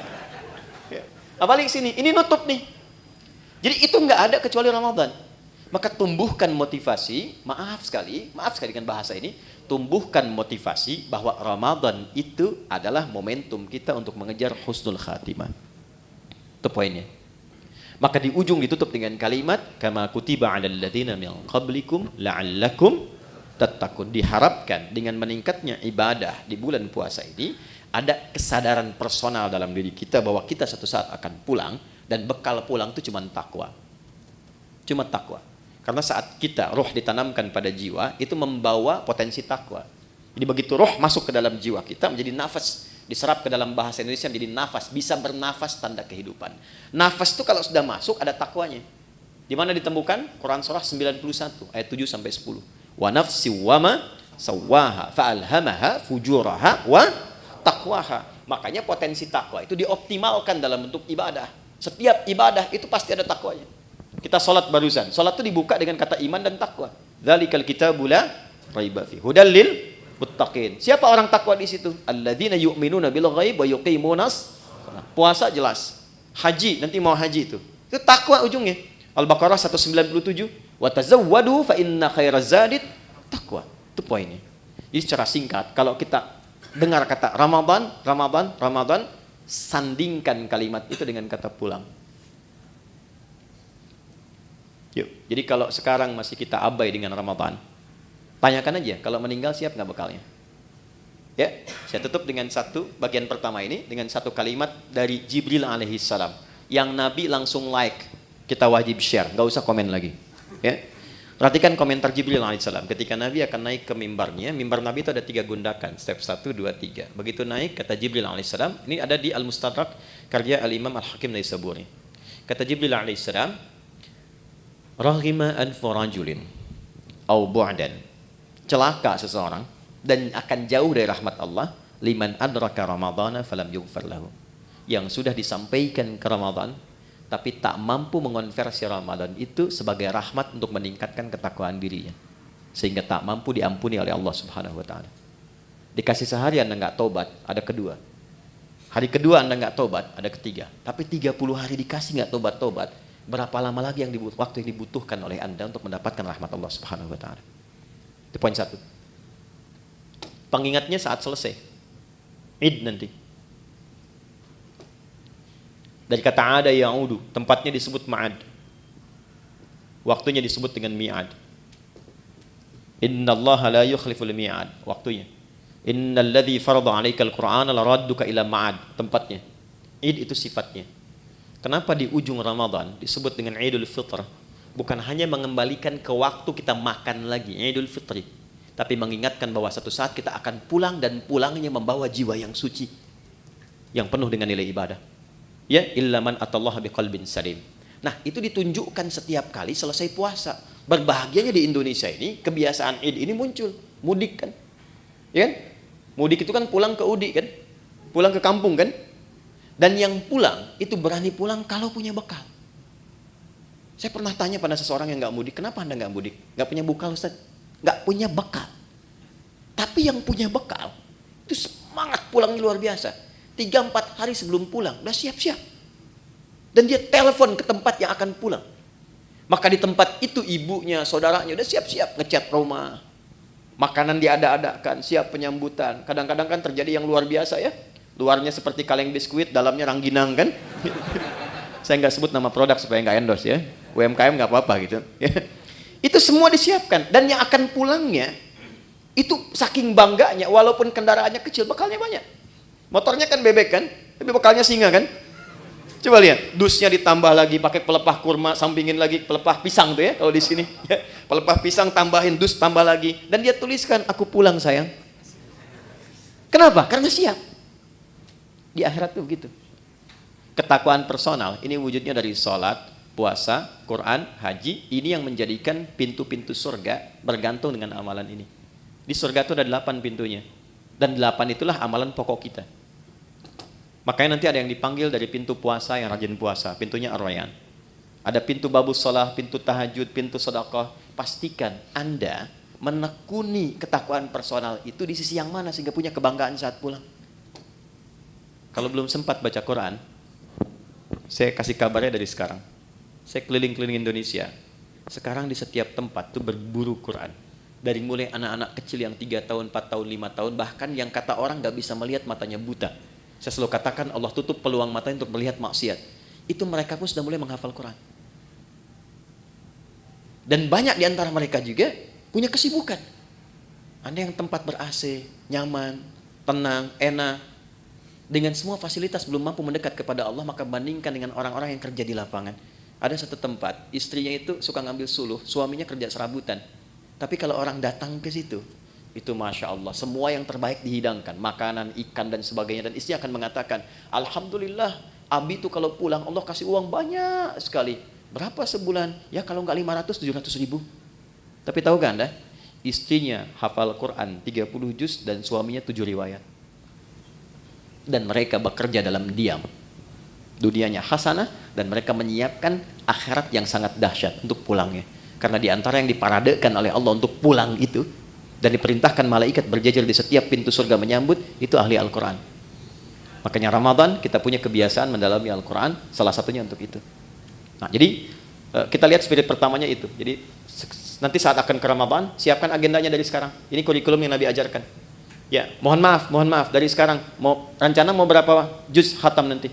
Ya. Balik sini, ini nutup nih. Jadi itu nggak ada kecuali Ramadan. Maka tumbuhkan motivasi, maaf sekali dengan bahasa ini, tumbuhkan motivasi bahwa Ramadan itu adalah momentum kita untuk mengejar husnul khatimah. Itu poinnya. Maka di ujung ditutup dengan kalimat kama kutiba 'alal ladzina min qablikum la'allakum tattaqun. Diharapkan dengan meningkatnya ibadah di bulan puasa ini ada kesadaran personal dalam diri kita bahwa kita suatu saat akan pulang, dan bekal pulang itu cuma takwa. Cuma takwa. Karena saat kita roh ditanamkan pada jiwa, itu membawa potensi takwa. Jadi begitu roh masuk ke dalam jiwa kita, menjadi nafas, diserap ke dalam bahasa Indonesia menjadi nafas, bisa bernafas tanda kehidupan. Nafas itu kalau sudah masuk ada takwanya. Di mana ditemukan? Quran surah 91 ayat 7 sampai 10. Wa nafsi wa ma sawwaha fa'alhamaha fujuraha wa taqwaha. Makanya potensi takwa itu dioptimalkan dalam bentuk ibadah. Setiap ibadah itu pasti ada takwanya. Kita sholat barusan, sholat itu dibuka dengan kata iman dan takwa. Dzalikal kitabu la raiba fi hudal lil muttaqin. Siapa orang takwa di situ? Alladzina yu'minuna bil ghaib wa yuqimunas. Puasa jelas. Haji, nanti mau haji itu. Itu takwa ujungnya. Al-Baqarah 197, wa tazawwadu fa inna khairaz zadit taqwa. Itu poinnya. Jadi secara singkat, kalau kita dengar kata Ramadan, Ramadan, Ramadan, sandingkan kalimat itu dengan kata pulang. Yuk, jadi kalau sekarang masih kita abai dengan Ramadan, tanyakan aja, kalau meninggal siap nggak bekalnya? Ya, saya tutup dengan satu bagian pertama ini dengan satu kalimat dari Jibril alaihissalam yang Nabi langsung like, kita wajib share, nggak usah komen lagi. Ya, perhatikan komentar Jibril alaihissalam ketika Nabi akan naik ke mimbarnya. Mimbar Nabi itu ada 3 gundakan, step 1, 2, 3. Begitu naik, kata Jibril alaihissalam, ini ada di Al-Mustadrak karya Al-Imam Al-Hakim Naisaburi. Kata Jibril alaihissalam, rahima anfu rajulin au bu'dan, celaka seseorang dan akan jauh dari rahmat Allah, liman adraka ramadhana falam yughfar lahu, yang sudah disampaikan ke Ramadan tapi tak mampu mengonversi Ramadan itu sebagai rahmat untuk meningkatkan ketakwaan dirinya, sehingga tak mampu diampuni oleh Allah Subhanahu wa taala. Dikasih sehari Anda enggak tobat, ada kedua. Hari kedua Anda enggak tobat, ada ketiga. Tapi 30 hari dikasih enggak tobat-tobat, berapa lama lagi yang waktu yang dibutuhkan oleh Anda untuk mendapatkan rahmat Allah Subhanahu wa taala? Itu poin 1. Pengingatnya saat selesai Id nanti. Dari kata ada ya'udu, tempatnya disebut ma'ad, waktunya disebut dengan mi'ad. Innallaha la yukhliful mi'ad, waktunya. Innal ladzi farada 'alaikal qur'ana laradduka ila ma'ad, tempatnya. Id itu sifatnya. Kenapa di ujung Ramadan disebut dengan Idul Fitr? Bukan hanya mengembalikan ke waktu kita makan lagi, Idul Fitri, tapi mengingatkan bahwa satu saat kita akan pulang, dan pulangnya membawa jiwa yang suci, yang penuh dengan nilai ibadah. Ya, illa man atallaha biqalbin salim. Nah, itu ditunjukkan setiap kali selesai puasa. Berbahagianya di Indonesia ini, kebiasaan Id ini muncul. Mudik kan? Ya kan? Mudik itu kan pulang ke Udi kan? Pulang ke kampung kan? Dan yang pulang, itu berani pulang kalau punya bekal. Saya pernah tanya pada seseorang yang nggak mudik, kenapa Anda nggak mudik? Nggak punya bekal, Ustaz? Nggak punya bekal. Tapi yang punya bekal, itu semangat pulangnya luar biasa. 3-4 hari sebelum pulang, udah siap-siap. Dan dia telepon ke tempat yang akan pulang. Maka di tempat itu ibunya, saudaranya udah siap-siap ngecat rumah. Makanan diada-adakan, siap penyambutan. Kadang-kadang kan terjadi yang luar biasa ya. Luarnya seperti kaleng biskuit, dalamnya rangginang kan. Saya nggak sebut nama produk supaya nggak endorse ya. UMKM nggak apa-apa gitu. Itu semua disiapkan. Dan yang akan pulangnya, itu saking bangganya, walaupun kendaraannya kecil, bekalnya banyak. Motornya kan bebek kan, tapi bekalnya singa kan. Coba lihat, dusnya ditambah lagi pakai pelepah kurma, sampingin lagi pelepah pisang tuh ya kalau di sini. Ya, pelepah pisang tambahin dus, tambah lagi, dan dia tuliskan, aku pulang sayang. Kenapa? Karena siap. Di akhirat tuh begitu. Ketakwaan personal ini wujudnya dari sholat, puasa, Quran, haji. Ini yang menjadikan pintu-pintu surga bergantung dengan amalan ini. Di surga itu ada 8 pintunya, dan 8 itulah amalan pokok kita. Makanya nanti ada yang dipanggil dari pintu puasa yang rajin puasa, pintunya Ar-Rayyan. Ada pintu babus sholah, pintu tahajud, pintu sedekah. Pastikan Anda menekuni ketakwaan personal itu di sisi yang mana sehingga punya kebanggaan saat pulang. Kalau belum sempat baca Quran, saya kasih kabarnya dari sekarang. Saya keliling-keliling Indonesia. Sekarang di setiap tempat tuh berburu Quran. Dari mulai anak-anak kecil yang 3 tahun, 4 tahun, 5 tahun, bahkan yang kata orang gak bisa melihat, matanya buta. Saya selalu katakan Allah tutup peluang matanya untuk melihat maksiat. Itu mereka pun sudah mulai menghafal Quran. Dan banyak di antara mereka juga punya kesibukan. Ada yang tempat ber-AC, nyaman, tenang, enak. Dengan semua fasilitas belum mampu mendekat kepada Allah, maka bandingkan dengan orang-orang yang kerja di lapangan. Ada satu tempat, istrinya itu suka ngambil suluh, suaminya kerja serabutan. Tapi kalau orang datang ke situ, itu Masya Allah, semua yang terbaik dihidangkan, makanan, ikan dan sebagainya. Dan istri akan mengatakan, Alhamdulillah, Abi itu kalau pulang Allah kasih uang banyak sekali. Berapa sebulan? Ya kalau nggak 500, 700 ribu. Tapi tahu gak Anda, istrinya hafal Quran 30 juz dan suaminya 7 riwayat. Dan mereka bekerja dalam diam. Dunianya hasanah, dan mereka menyiapkan akhirat yang sangat dahsyat untuk pulangnya. Karena di antara yang diparadekan oleh Allah untuk pulang itu, dan diperintahkan malaikat berjajar di setiap pintu surga menyambut, itu ahli Al-Quran. Makanya Ramadan kita punya kebiasaan mendalami Al-Quran, salah satunya untuk itu. Nah, jadi kita lihat spirit pertamanya itu. Jadi nanti saat akan ke Ramadan, siapkan agendanya dari sekarang. Ini kurikulum yang Nabi ajarkan. Ya, mohon maaf dari sekarang. Rencana mau berapa juz khatam nanti?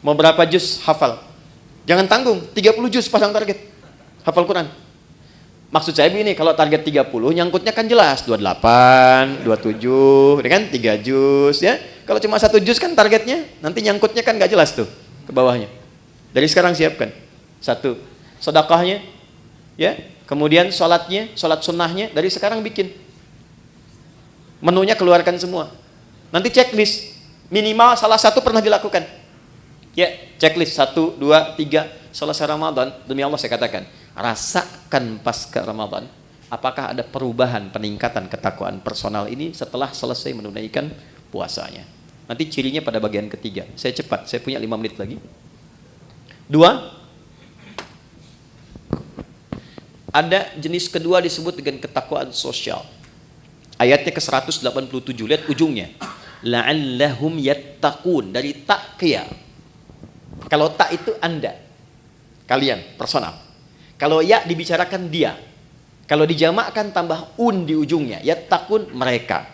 Mau berapa juz hafal? Jangan tanggung, 30 juz pasang target. Hafal Quran. Maksud saya begini, kalau target 30, nyangkutnya kan jelas, 28, 27, kan 3 juz ya. Kalau cuma 1 juz kan targetnya, nanti nyangkutnya kan nggak jelas tuh ke bawahnya. Dari sekarang siapkan. 1, sedekahnya, ya. Kemudian sholatnya, sholat sunnahnya dari sekarang bikin. Menunya keluarkan semua. Nanti checklist, minimal salah satu pernah dilakukan. Ya, checklist 1, 2, 3, selesai Ramadan, demi Allah saya katakan, rasakan pasca Ramadan, apakah ada perubahan, peningkatan ketakwaan personal ini setelah selesai menunaikan puasanya. Nanti cirinya pada bagian ketiga. Saya cepat, saya punya 5 menit lagi. 2, ada jenis kedua disebut dengan ketakwaan sosial. Ayatnya ke 187, lihat ujungnya. La'allahum yattaqun, dari taqiyah. Kalau tak itu Anda, kalian, personal. Kalau ya dibicarakan dia. Kalau dijamakkan tambah di ujungnya, yattaqun, mereka.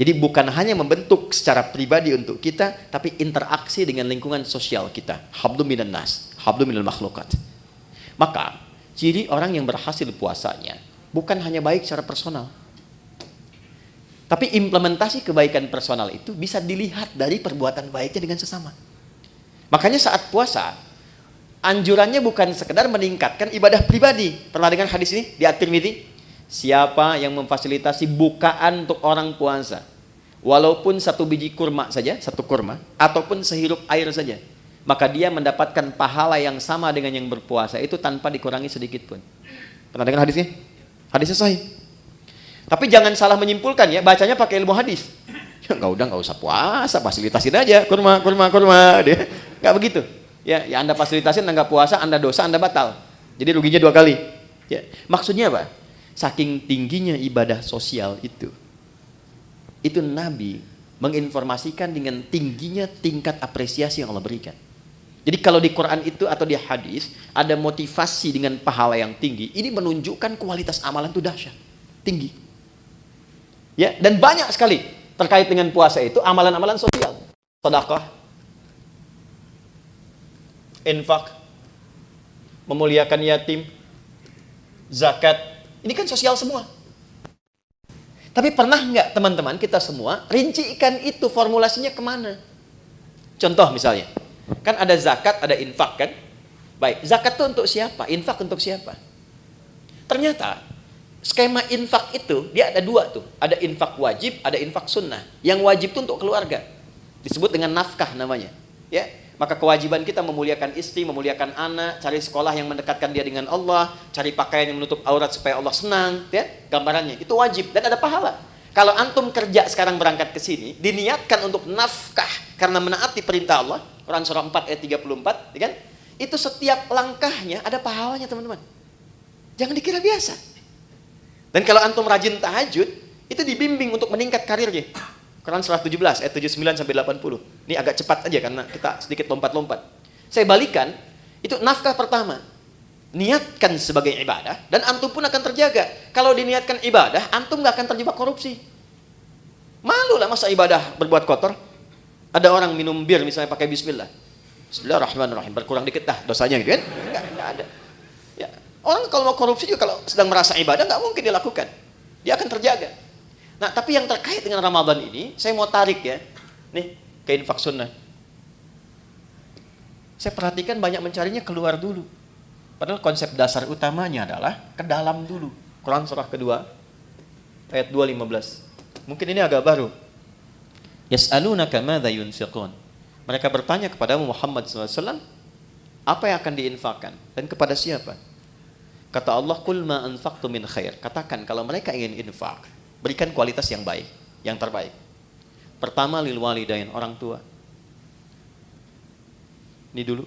Jadi bukan hanya membentuk secara pribadi untuk kita, tapi interaksi dengan lingkungan sosial kita. Hablum minan nas, hablum minal makhlukat. Maka, ciri orang yang berhasil puasanya bukan hanya baik secara personal, tapi implementasi kebaikan personal itu bisa dilihat dari perbuatan baiknya dengan sesama. Makanya saat puasa, anjurannya bukan sekedar meningkatkan ibadah pribadi. Pernah dengar hadis ini di At-Tirmidzi? Siapa yang memfasilitasi bukaan untuk orang puasa, walaupun 1 biji kurma saja, 1 kurma, ataupun sehirup air saja, maka dia mendapatkan pahala yang sama dengan yang berpuasa itu tanpa dikurangi sedikit pun. Pernah dengar hadisnya? Hadisnya sahih. Tapi jangan salah menyimpulkan ya, bacanya pakai ilmu hadis. Nggak usah puasa, fasilitasin aja kurma. Dia nggak begitu. Ya Anda fasilitasin, Anda nggak puasa, Anda dosa, Anda batal. Jadi ruginya 2 kali. Ya, maksudnya apa? Saking tingginya ibadah sosial itu Nabi menginformasikan dengan tingginya tingkat apresiasi yang Allah berikan. Jadi kalau di Quran itu atau di hadis ada motivasi dengan pahala yang tinggi, ini menunjukkan kualitas amalan itu dahsyat, tinggi. Ya, dan banyak sekali terkait dengan puasa itu amalan-amalan sosial, sedekah, infak, memuliakan yatim, zakat, ini kan sosial semua. Tapi pernah nggak teman-teman kita semua rincikan itu formulasinya kemana? Contoh misalnya, kan ada zakat, ada infak kan? Baik, zakat itu untuk siapa? Infak untuk siapa? Ternyata skema infak itu dia ada 2 tuh, ada infak wajib, ada infak sunnah. Yang wajib itu untuk keluarga, disebut dengan nafkah namanya. Ya, maka kewajiban kita memuliakan istri, memuliakan anak, cari sekolah yang mendekatkan dia dengan Allah, cari pakaian yang menutup aurat supaya Allah senang, ya, gambarannya itu wajib dan ada pahala. Kalau antum kerja sekarang berangkat ke sini, diniatkan untuk nafkah karena menaati perintah Allah, Quran surah 4 ayat 34, ya kan? Itu setiap langkahnya ada pahalanya, teman-teman. Jangan dikira biasa. Dan kalau antum rajin tahajud, itu dibimbing untuk meningkat karirnya. Quran surah 17 ayat 79 sampai 80. Ini agak cepat aja karena kita sedikit lompat-lompat. Saya balikan, itu nafkah pertama. Niatkan sebagai ibadah dan antum pun akan terjaga. Kalau diniatkan ibadah, antum gak akan terjebak korupsi. Malu lah masa ibadah berbuat kotor. Ada orang minum bir misalnya pakai bismillah. Bismillahirrahmanirrahim, berkurang dikit dah dosanya gitu kan? Enggak ada. Ya, orang kalau mau korupsi juga kalau sedang merasa ibadah gak mungkin dilakukan. Dia akan terjaga. Nah, tapi yang terkait dengan Ramadan ini, saya mau tarik ya. Nih, ke infak sunnah. Saya perhatikan banyak mencarinya keluar dulu. Padahal konsep dasar utamanya adalah ke dalam dulu. Quran surah kedua, ayat 2:15. Mungkin ini agak baru. Yas'alunaka madza yunfiqun. Mereka bertanya kepada Muhammad SAW, apa yang akan diinfakkan dan kepada siapa? Kata Allah, qul ma anfaqtu min khair. Katakan kalau mereka ingin infak, berikan kualitas yang baik, yang terbaik. Pertama lil walidain, orang tua. Ini dulu.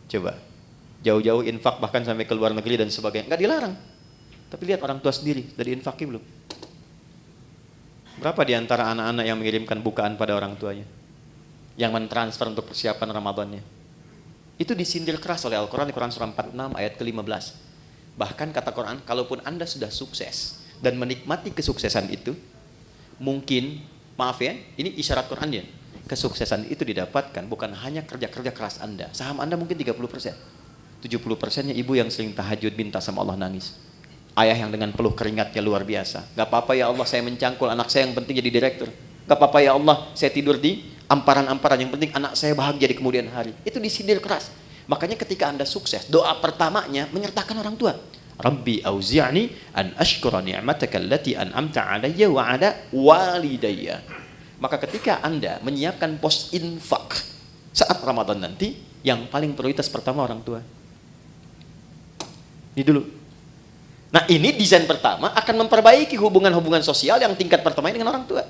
Coba jauh-jauh infak bahkan sampai ke luar negeri dan sebagainya, nggak dilarang. Tapi lihat orang tua sendiri dari infaknya belum? Berapa di antara anak-anak yang mengirimkan bukaan pada orang tuanya? Yang mentransfer untuk persiapan Ramadannya? Itu disindir keras oleh Al-Quran di Quran surah 46 ayat ke-15. Bahkan kata Quran, kalaupun Anda sudah sukses dan menikmati kesuksesan itu, mungkin, maaf ya, ini isyarat Quran ya, kesuksesan itu didapatkan bukan hanya kerja-kerja keras Anda. Saham Anda mungkin 30%. 70%-nya ibu yang sering tahajud minta sama Allah nangis. Ayah yang dengan peluh keringatnya luar biasa. Gak apa-apa ya Allah saya mencangkul anak saya yang penting jadi direktur. Gak apa-apa ya Allah saya tidur di amparan-amparan yang penting anak saya bahagia di kemudian hari. Itu disindir keras. Makanya ketika Anda sukses, doa pertamanya menyertakan orang tua. Rabbi auzi'ni an ashkura ni'mataka allati an'amta 'alayya wa 'ala walidayya. Maka ketika Anda menyiapkan pos infak saat Ramadan nanti, yang paling prioritas pertama orang tua. Ini dulu. Nah, ini desain pertama akan memperbaiki hubungan-hubungan sosial yang tingkat pertama dengan orang tua.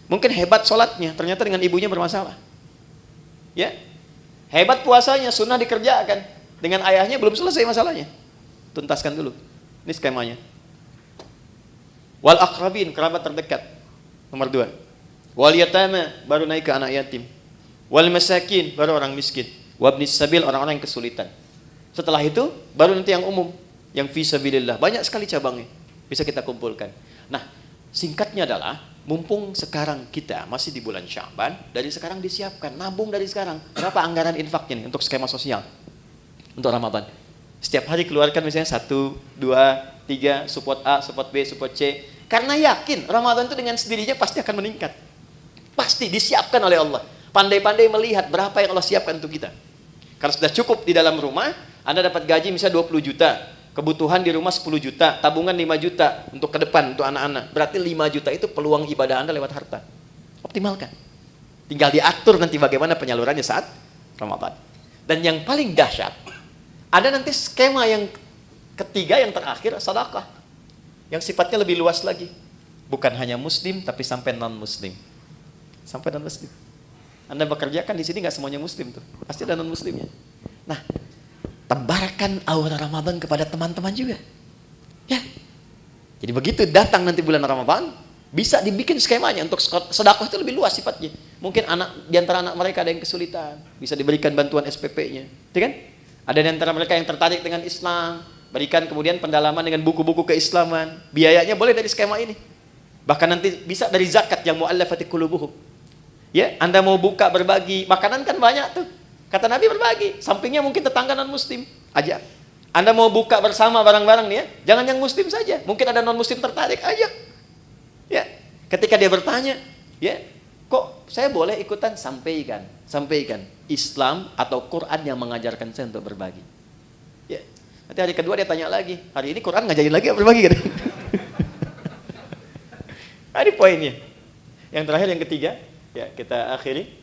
Mungkin hebat sholatnya, ternyata dengan ibunya bermasalah. Ya, hebat puasanya, sunnah dikerjakan, dengan ayahnya belum selesai masalahnya. Tuntaskan dulu. Ini skemanya. Wal aqrabin, kerabat terdekat. Nomor 2. Wal yatama, baru naik ke anak yatim. Wal masakin, baru orang miskin. Wabnis sabil, orang-orang yang kesulitan. Setelah itu, baru nanti yang umum, yang fi sabilillah. Banyak sekali cabangnya, bisa kita kumpulkan. Nah, singkatnya adalah, mumpung sekarang kita masih di bulan Sya'ban, dari sekarang disiapkan, nabung dari sekarang. Berapa anggaran infaknya nih untuk skema sosial untuk Ramadan? Setiap hari keluarkan misalnya 1, 2, 3, support A, support B, support C. Karena yakin Ramadan itu dengan sendirinya pasti akan meningkat. Pasti disiapkan oleh Allah. Pandai-pandai melihat berapa yang Allah siapkan untuk kita. Kalau sudah cukup di dalam rumah, Anda dapat gaji misalnya 20 juta. Kebutuhan di rumah 10 juta, tabungan 5 juta untuk ke depan, untuk anak-anak. Berarti 5 juta itu peluang ibadah Anda lewat harta. Optimalkan. Tinggal diatur nanti bagaimana penyalurannya saat Ramadan. Dan yang paling dahsyat, ada nanti skema yang ketiga, yang terakhir, sedekah. Yang sifatnya lebih luas lagi. Bukan hanya muslim, tapi sampai non-muslim. Sampai non-muslim. Anda bekerja kan di sini nggak semuanya muslim tuh. Pasti ada non-muslimnya. Nah, tebarkan aura Ramadan kepada teman-teman juga. Ya. Jadi begitu datang nanti bulan Ramadan, bisa dibikin skemanya untuk sedekah itu lebih luas sifatnya. Mungkin di antara anak mereka ada yang kesulitan, bisa diberikan bantuan SPP-nya. Gitu kan? Ada di antara mereka yang tertarik dengan Islam, berikan kemudian pendalaman dengan buku-buku keislaman. Biayanya boleh dari skema ini. Bahkan nanti bisa dari zakat yang mu'allafati qulubuhum. Ya, Anda mau buka berbagi, makanan kan banyak tuh. Kata Nabi berbagi, sampingnya mungkin tetangga non-muslim, ajak. Anda mau buka bersama barang-barang nih ya, jangan yang muslim saja. Mungkin ada non-muslim tertarik, ajak. Ya, ketika dia bertanya, ya, kok saya boleh ikutan? Sampaikan. Islam atau Quran yang mengajarkan saya untuk berbagi. Ya, nanti hari kedua dia tanya lagi, hari ini Quran ngajarin lagi berbagi kan? Ini poinnya. Yang terakhir, yang ketiga, ya kita akhiri.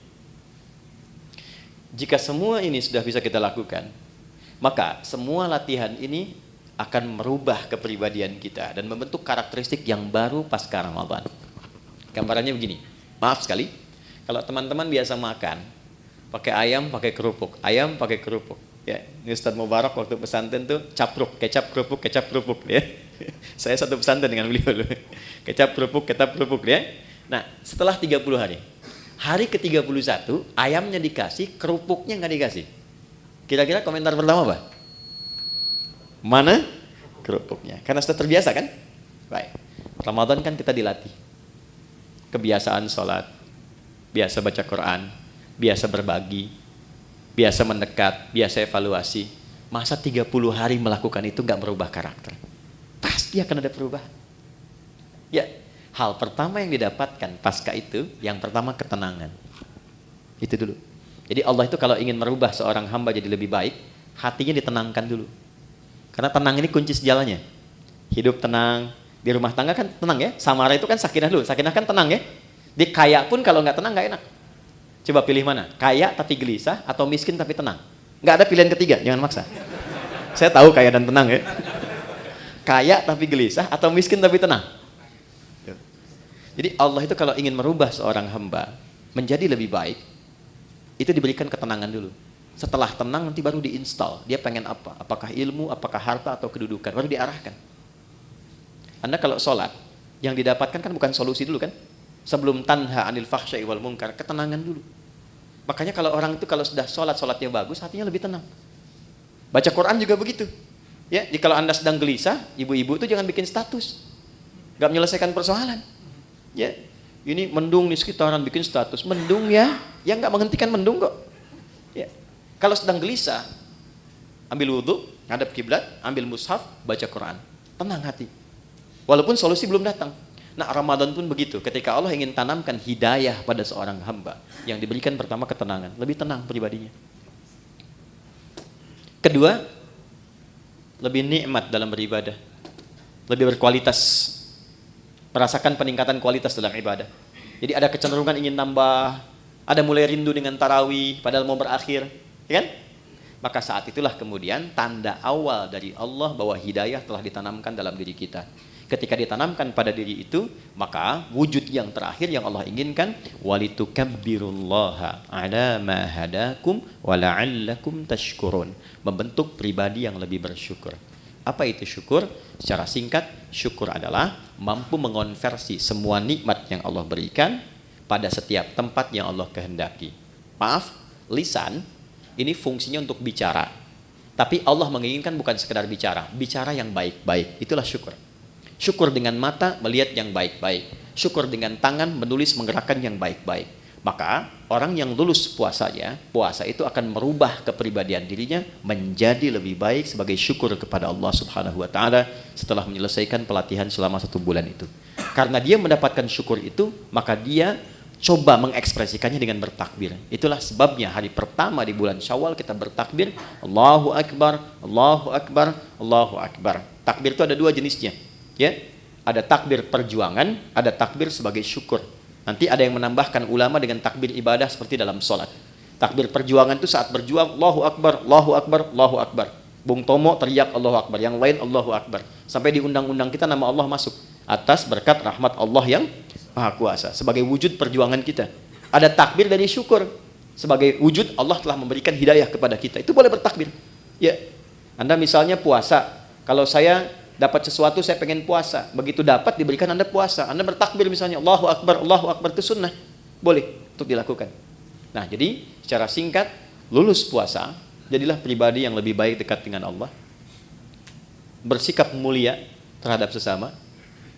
Jika semua ini sudah bisa kita lakukan, maka semua latihan ini akan merubah kepribadian kita dan membentuk karakteristik yang baru pasca Ramadan. Gambarannya begini, maaf sekali, kalau teman-teman biasa makan pakai ayam, pakai kerupuk, ayam pakai kerupuk, ya, ini Ustaz Mubarak waktu pesantren tuh capruk, kecap kerupuk, ya. Saya satu pesantren dengan beliau, kecap kerupuk, ya. Nah, setelah 30 hari, hari ke-31 ayamnya dikasih, kerupuknya nggak dikasih. Kira-kira komentar pertama apa? Mana kerupuknya? Karena sudah terbiasa kan? Baik. Ramadan kan kita dilatih. Kebiasaan sholat, biasa baca Quran, biasa berbagi, biasa mendekat, biasa evaluasi. Masa 30 hari melakukan itu nggak merubah karakter? Pasti akan ada perubahan. Ya, hal pertama yang didapatkan pasca itu, yang pertama ketenangan. Itu dulu. Jadi Allah itu kalau ingin merubah seorang hamba jadi lebih baik, hatinya ditenangkan dulu. Karena tenang ini kunci sejalannya. Hidup tenang, di rumah tangga kan tenang ya. Samara itu kan sakinah dulu, sakinah kan tenang ya. Di kaya pun kalau nggak tenang nggak enak. Coba pilih mana? Kaya tapi gelisah atau miskin tapi tenang? Nggak ada pilihan ketiga, jangan maksa. Saya tahu kaya dan tenang ya. Kaya tapi gelisah atau miskin tapi tenang? Jadi Allah itu kalau ingin merubah seorang hamba menjadi lebih baik, itu diberikan ketenangan dulu. Setelah tenang nanti baru diinstal. Dia pengen apa? Apakah ilmu, apakah harta atau kedudukan? Baru diarahkan. Anda kalau sholat, yang didapatkan kan bukan solusi dulu kan? Sebelum tanha anil fahsya'i wal munkar, ketenangan dulu. Makanya kalau orang itu kalau sudah sholatnya bagus, hatinya lebih tenang. Baca Quran juga begitu. Ya, jadi kalau Anda sedang gelisah, ibu-ibu itu jangan bikin status. Gak menyelesaikan persoalan. Ya, ini mendung di sekitaran bikin status. Mendung ya, yang gak menghentikan mendung kok. Ya. Kalau sedang gelisah, ambil wudhu, ngadap kiblat, ambil mushaf, baca Quran. Tenang hati. Walaupun solusi belum datang. Nah, Ramadan pun begitu. Ketika Allah ingin tanamkan hidayah pada seorang hamba, yang diberikan pertama ketenangan, lebih tenang pribadinya. Kedua, lebih nikmat dalam beribadah, lebih berkualitas, merasakan peningkatan kualitas dalam ibadah. Jadi ada kecenderungan ingin nambah, ada mulai rindu dengan tarawih, padahal mau berakhir, ya kan? Maka saat itulah kemudian tanda awal dari Allah bahwa hidayah telah ditanamkan dalam diri kita. Ketika ditanamkan pada diri itu, maka wujud yang terakhir yang Allah inginkan, walitukabbirullaha ala ma hadakum wa la'allakum tashkurun, membentuk pribadi yang lebih bersyukur. Apa itu syukur? Secara singkat, syukur adalah mampu mengonversi semua nikmat yang Allah berikan pada setiap tempat yang Allah kehendaki. Maaf, lisan ini fungsinya untuk bicara. Tapi Allah menginginkan bukan sekedar bicara, bicara yang baik-baik. Itulah syukur. Syukur dengan mata melihat yang baik-baik. Syukur dengan tangan menulis menggerakkan yang baik-baik. Maka orang yang lulus puasanya, puasa itu akan merubah kepribadian dirinya menjadi lebih baik sebagai syukur kepada Allah Subhanahu wa taala setelah menyelesaikan pelatihan selama 1 bulan itu. Karena dia mendapatkan syukur itu, maka dia coba mengekspresikannya dengan bertakbir. Itulah sebabnya hari pertama di bulan Syawal kita bertakbir, Allahu Akbar, Allahu Akbar, Allahu Akbar. Takbir itu ada 2 jenisnya. Ya, ada takbir perjuangan, ada takbir sebagai syukur. Nanti ada yang menambahkan ulama dengan takbir ibadah seperti dalam sholat. Takbir perjuangan itu saat berjuang, Allahu Akbar, Allahu Akbar, Allahu Akbar. Bung Tomo teriak Allahu Akbar, yang lain Allahu Akbar. Sampai di undang-undang kita nama Allah masuk. Atas berkat rahmat Allah yang Maha Kuasa. Sebagai wujud perjuangan kita. Ada takbir dari syukur. Sebagai wujud Allah telah memberikan hidayah kepada kita. Itu boleh bertakbir. Ya, Anda misalnya puasa. Kalau saya dapat sesuatu, saya pengen puasa. Begitu dapat, diberikan Anda puasa. Anda bertakbir misalnya, Allahu Akbar, itu sunnah. Boleh untuk dilakukan. Nah, jadi secara singkat, lulus puasa, jadilah pribadi yang lebih baik dekat dengan Allah. Bersikap mulia terhadap sesama.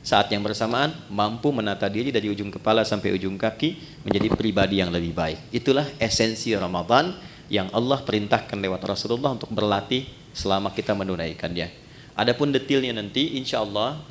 Saat yang bersamaan, mampu menata diri dari ujung kepala sampai ujung kaki, menjadi pribadi yang lebih baik. Itulah esensi Ramadan yang Allah perintahkan lewat Rasulullah untuk berlatih selama kita menunaikannya. Adapun detailnya nanti, insya Allah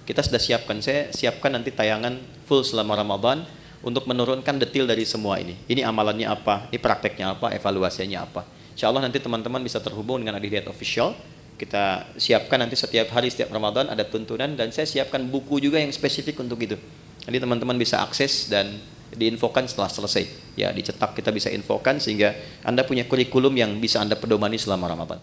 kita sudah siapkan. Saya siapkan nanti tayangan full selama Ramadan untuk menurunkan detail dari semua ini. Ini amalannya apa, ini prakteknya apa, evaluasinya apa. Insya Allah nanti teman-teman bisa terhubung dengan Adihiyat Official. Kita siapkan nanti setiap hari, setiap Ramadan ada tuntunan, dan saya siapkan buku juga yang spesifik untuk itu. Jadi teman-teman bisa akses dan diinfokan setelah selesai. Ya, dicetak kita bisa infokan sehingga Anda punya kurikulum yang bisa Anda pedomani selama Ramadan.